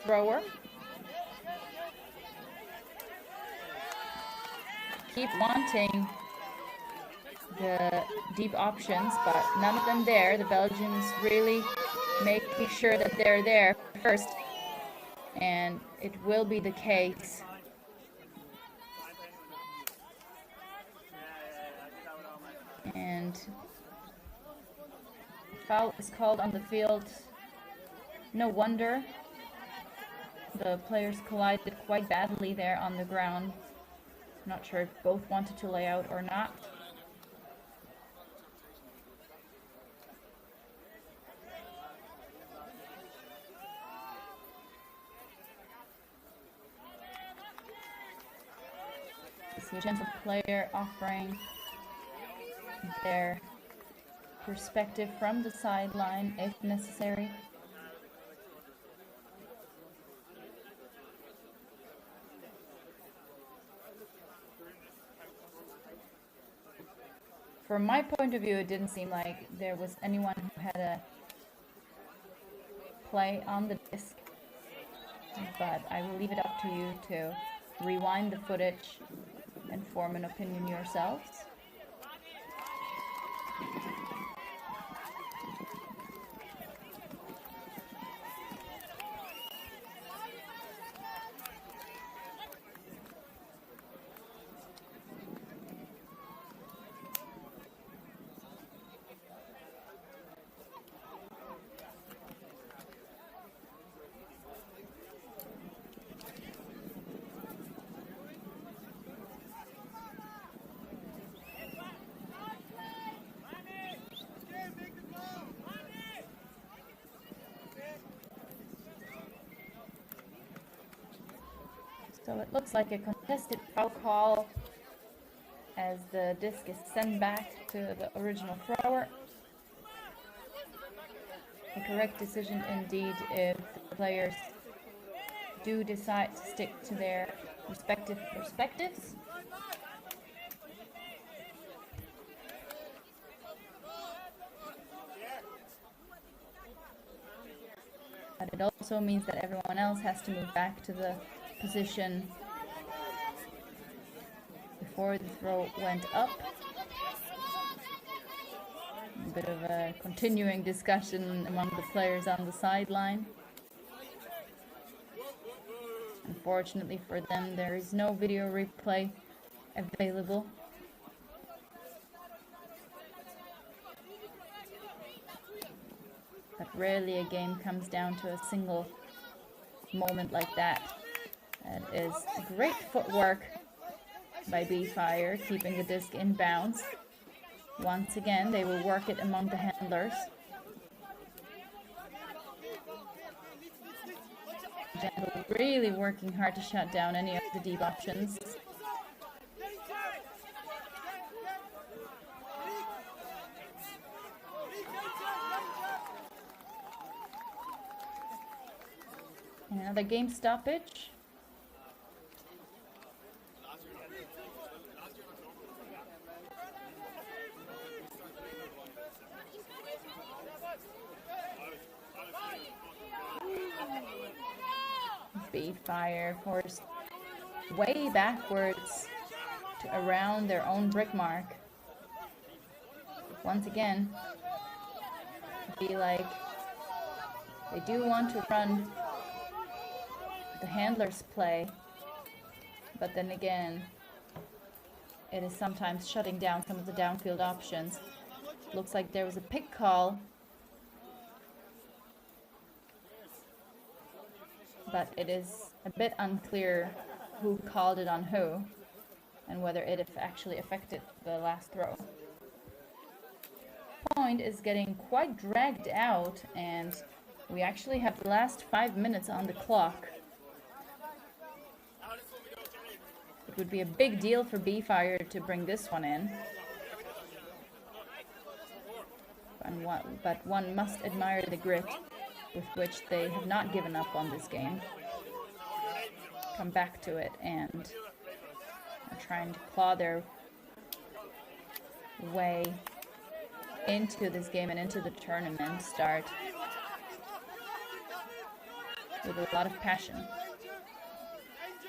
thrower. Keep wanting the deep options, but none of them there. The Belgians really making sure that they're there first, and it will be the case. And foul is called on the field. No wonder. The players collided quite badly there on the ground. Not sure if both wanted to lay out or not. The gentle player offering their perspective from the sideline if necessary. From my point of view, it didn't seem like there was anyone who had a play on the disc, but I will leave it up to you to rewind the footage and form an opinion yourselves. So it looks like a contested foul call as the disc is sent back to the original thrower. A correct decision indeed if the players do decide to stick to their respective perspectives. But it also means that everyone else has to move back to the position before the throw went up. A bit of a continuing discussion among the players on the sideline. Unfortunately for them, there is no video replay available. But rarely a game comes down to a single moment like that. It is great footwork by BeeFire, keeping the disc in bounds. Once again, they will work it among the handlers. Gentle really working hard to shut down any of the deep options. And another game stoppage. BeeFire forced way backwards to around their own brick mark. Once again, I feel like they do want to run the handler's play, but then again, it is sometimes shutting down some of the downfield options. Looks like there was a pick call, but it is a bit unclear who called it on who and whether it actually affected the last throw. Point is getting quite dragged out, and we actually have the last 5 minutes on the clock. It would be a big deal for BeeFire to bring this one in. But one must admire the grit with which they have not given up on this game. Come back to it and are trying to claw their way into this game and into the tournament. Start with a lot of passion.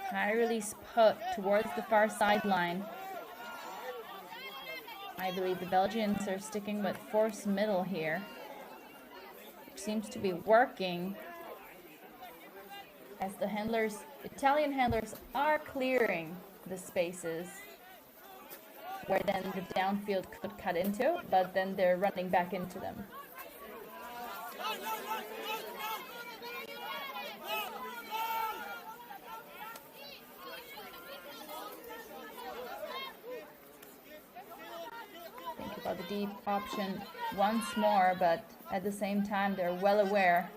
High release put towards the far sideline. I believe the Belgians are sticking with force middle here, which seems to be working as the handlers, Italian handlers, are clearing the spaces where then the downfield could cut into, but then they're running back into them. Think about the deep option once more, but at the same time they're well aware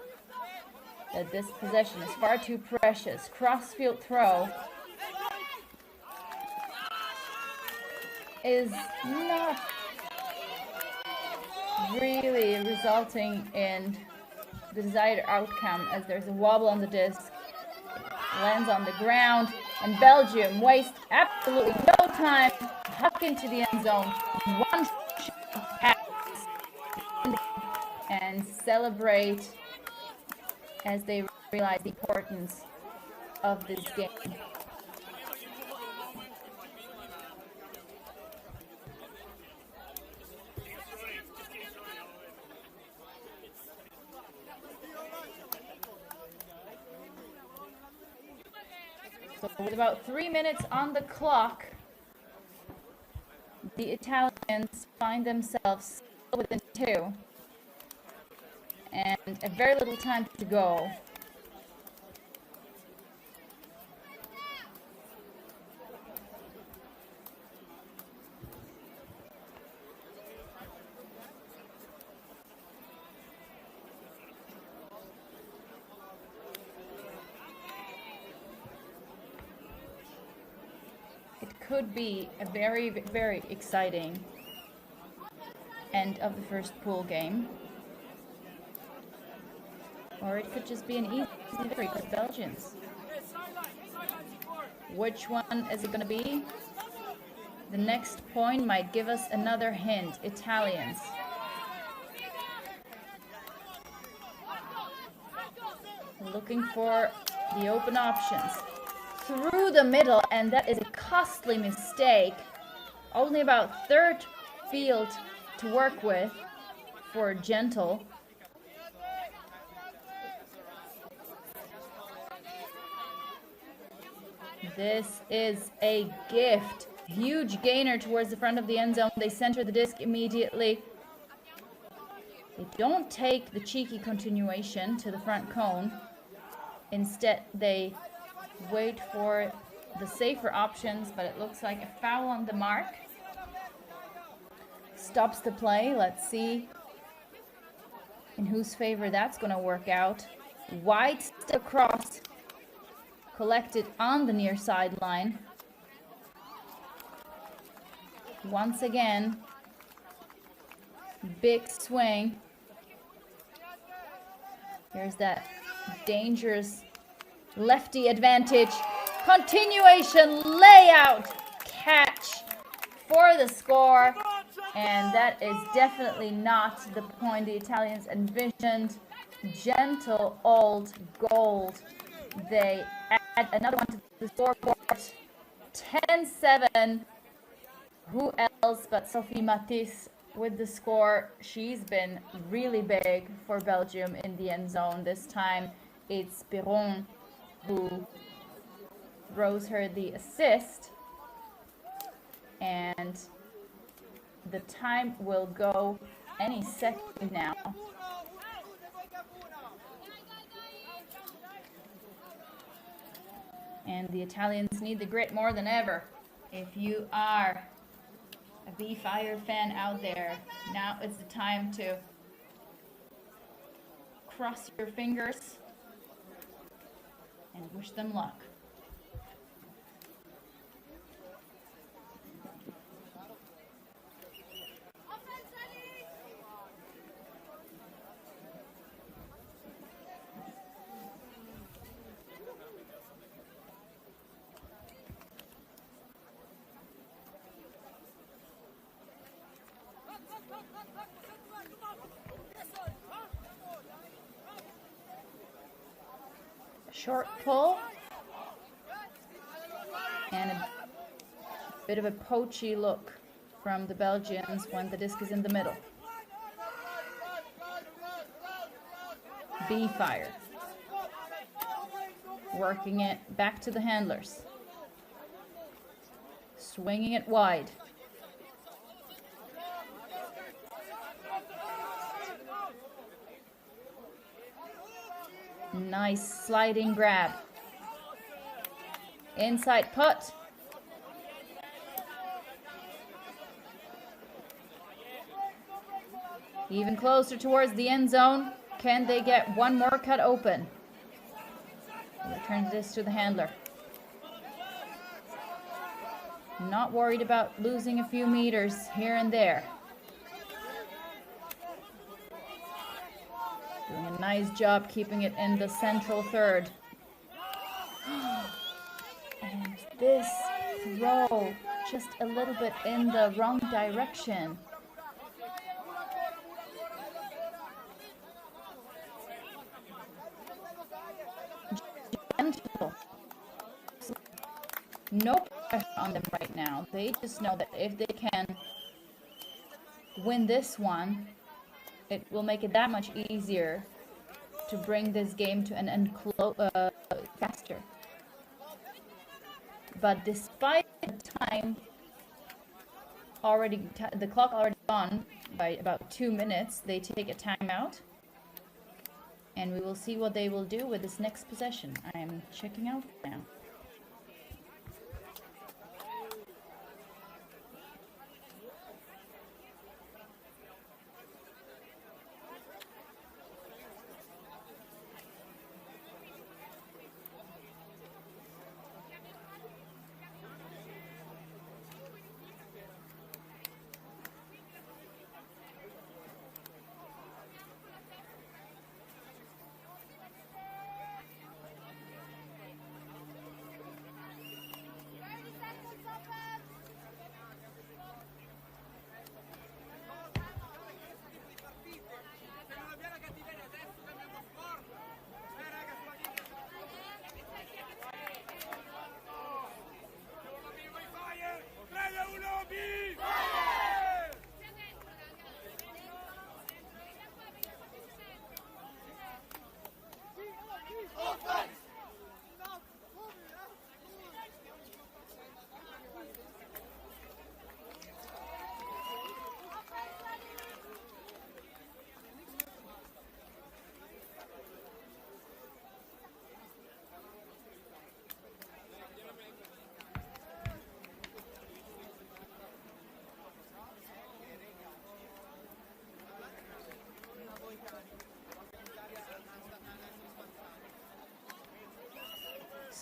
that this possession is far too precious. Crossfield throw. is not really resulting in the desired outcome, as there's a wobble on the disc. It lands on the ground, and Belgium wastes absolutely no time. Huck into the end zone. One pass and celebrate as they realize the importance of this game. So with about 3 minutes on the clock, the Italians find themselves still within 2 and a very little time to go. Could be a very, very exciting end of the first pool game. Or it could just be an easy victory for the Belgians. Which one is it going to be? The next point might give us another hint. Italians. Looking for the open options. Through the middle, and that is a costly mistake. Only about third field to work with for Gentle. This is a gift. Huge gainer towards the front of the end zone. They center the disc immediately. They don't take the cheeky continuation to the front cone. Instead, they wait for the safer options, but it looks like a foul on the mark. Stops the play. Let's see in whose favor that's going to work out. Wide step across, collected on the near sideline. Once again, big swing. Here's that dangerous lefty advantage. Continuation layout catch for the score. And that is definitely not the point the Italians envisioned. Gentle old gold. They add another one to the scoreboard. 10-7. Who else but Sophie Matisse with the score? She's been really big for Belgium in the end zone. This time it's Perron who throws her the assist, and the time will go any second now. And the Italians need the grit more than ever. If you are a BeeFire fan out there, now is the time to cross your fingers and wish them luck. Short pull and a bit of a poachy look from the Belgians when the disc is in the middle. BeeFire working it back to the handlers, swinging it wide. Nice sliding grab. Inside put. Even closer towards the end zone. Can they get one more cut open? Return this to the handler. Not worried about losing a few meters here and there. Doing a nice job keeping it in the central third. And this throw, just a little bit in the wrong direction. Gentle. No pressure on them right now. They just know that if they can win this one, it will make it that much easier to bring this game to an end faster. But despite the time already, the clock already gone by about 2 minutes, they take a timeout. And we will see what they will do with this next possession. I am checking out now.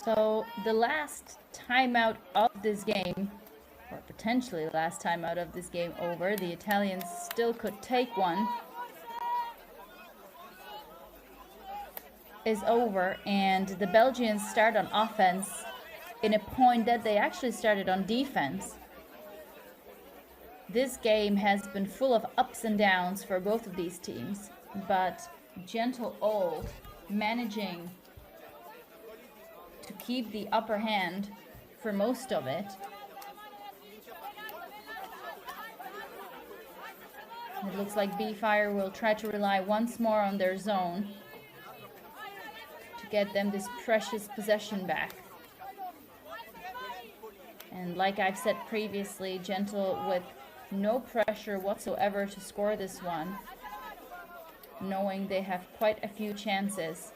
So the last timeout of this game, or potentially the last timeout of this game over, the Italians still could take one, is over, and the Belgians start on offense in a point that they actually started on defense. This game has been full of ups and downs for both of these teams, but Gentle Old managing to keep the upper hand for most of it. It looks like BeeFire will try to rely once more on their zone to get them this precious possession back. And like I've said previously, Gentle with no pressure whatsoever to score this one, knowing they have quite a few chances.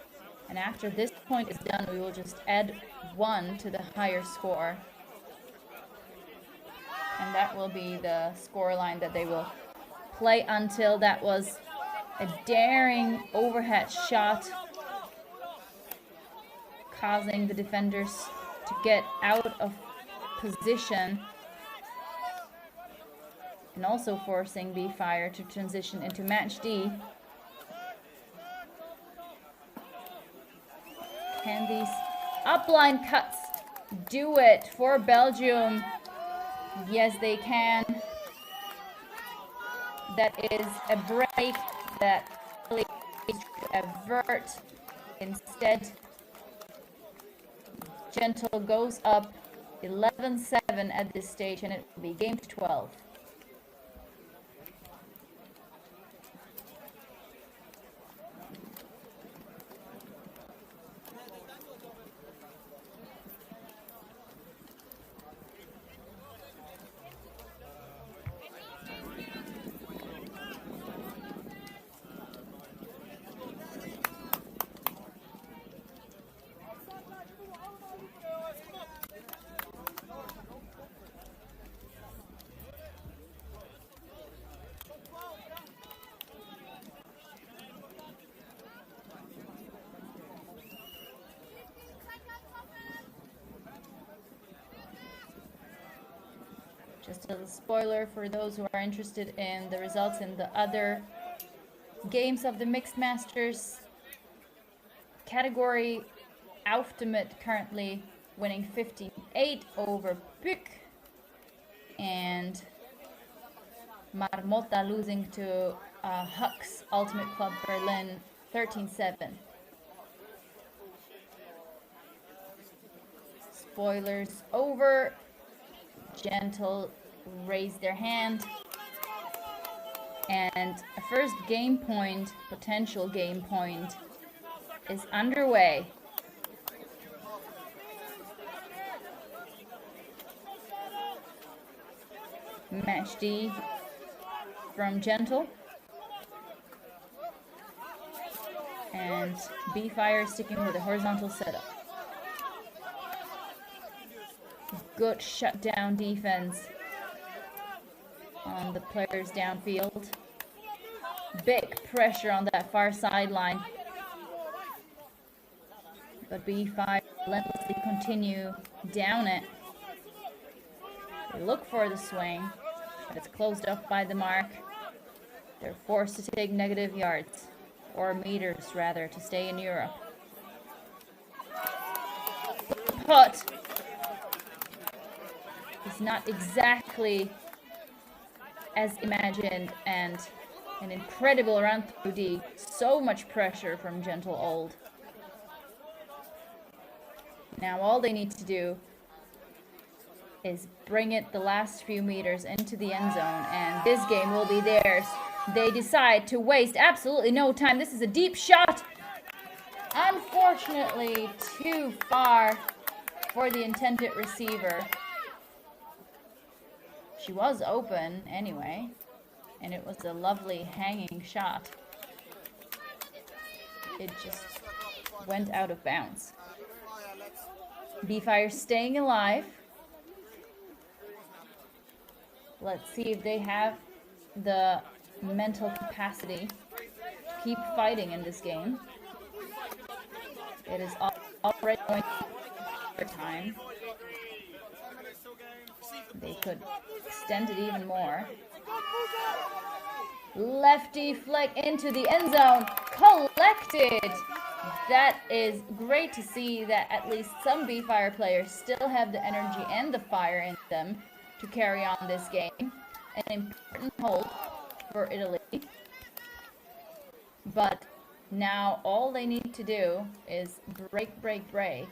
And after this point is done, we will just add 1 to the higher score. And that will be the score line that they will play until. That was a daring overhead shot, causing the defenders to get out of position and also forcing BeeFire to transition into match D. Can these upline cuts do it for Belgium? Yes, they can. That is a break that really needs to avert. Instead, Gentle goes up 11-7 at this stage, and it will be game to 12. Just a little spoiler for those who are interested in the results in the other games of the Mixed Masters category. Ultimate currently winning 15-8 over Bück, and Marmotta losing to Huck's Ultimate Club Berlin 13-7. Spoilers over. Gentle raised their hand, and a first game point, potential game point, is underway. Match D from Gentle, and BeeFire sticking with a horizontal setup. Good shutdown defense on the players downfield. Big pressure on that far sideline. But BeeFire relentlessly continue down it. They look for the swing, but it's closed off by the mark. They're forced to take negative yards, or meters rather, to stay in Europe. Put is not exactly as imagined, and an incredible run through D. So much pressure from Gentle Old. Now all they need to do is bring it the last few meters into the end zone, and this game will be theirs. They decide to waste absolutely no time. This is a deep shot. Unfortunately, too far for the intended receiver. She was open anyway, and it was a lovely hanging shot. It just went out of bounds. BeeFire staying alive. Let's see if they have the mental capacity to keep fighting in this game. It is already going for time. They could extend it even more. Lefty flick into the end zone. Collected. That is great to see that at least some BeeFire players still have the energy and the fire in them to carry on this game. An important hold for Italy. But now all they need to do is break, break, break.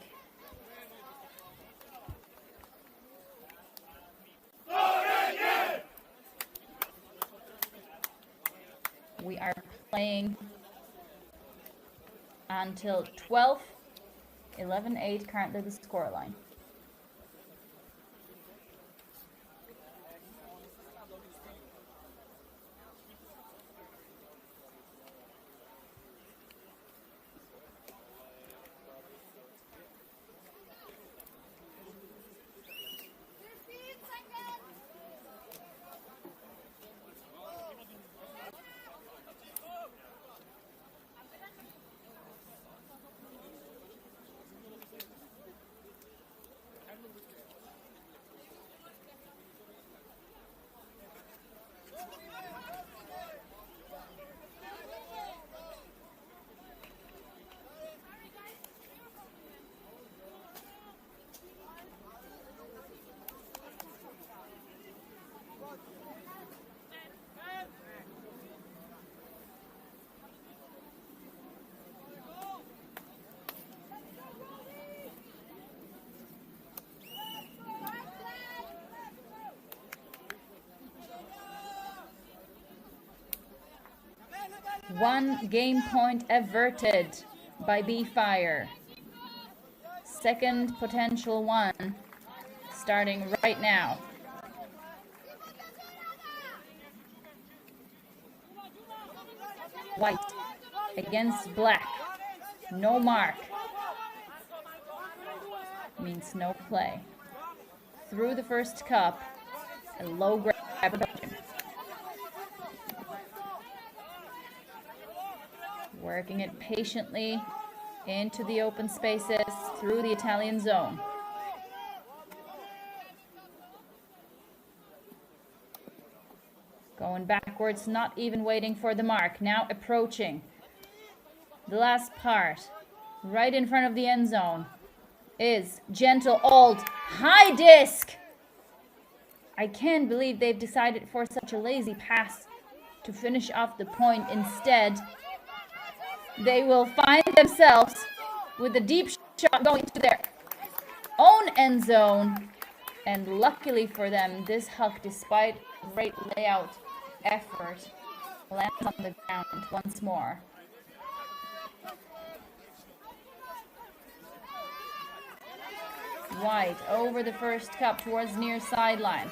We are playing until 12, 11-8, currently the scoreline. One game point averted by BeeFire. Second potential one starting right now. White against black. No mark. Means no play. Through the first cup, a low grab production. Working it patiently into the open spaces through the Italian zone. Going backwards, not even waiting for the mark. Now approaching the last part. Right in front of the end zone is Gentle Old. High disc! I can't believe they've decided for such a lazy pass to finish off the point. Instead, they will find themselves with a deep shot going to their own end zone. And luckily for them, this huck, despite great layout effort, lands on the ground once more. White over the first cup towards near sideline.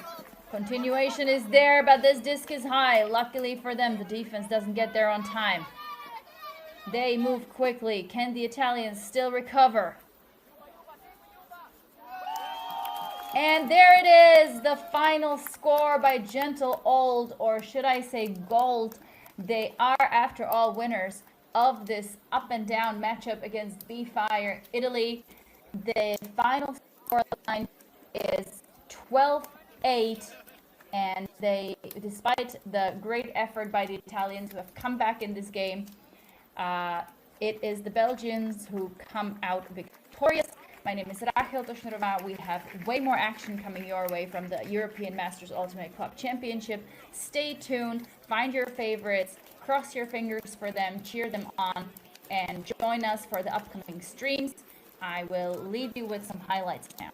Continuation is there, but this disc is high. Luckily for them, the defense doesn't get there on time. They move quickly. Can the Italians still recover? And there it is, the final score by Gentle Old, or should I say Gold. They are, after all, winners of this up and down matchup against BeeFire Italy. The final scoreline is 12-8, and they, despite the great effort by the Italians who have come back in this game, it is the Belgians who come out victorious. My name is Rachel Toshnurova. We have way more action coming your way from the European Masters Ultimate Club Championship. Stay tuned, find your favorites, cross your fingers for them, cheer them on, and join us for the upcoming streams. I will leave you with some highlights now.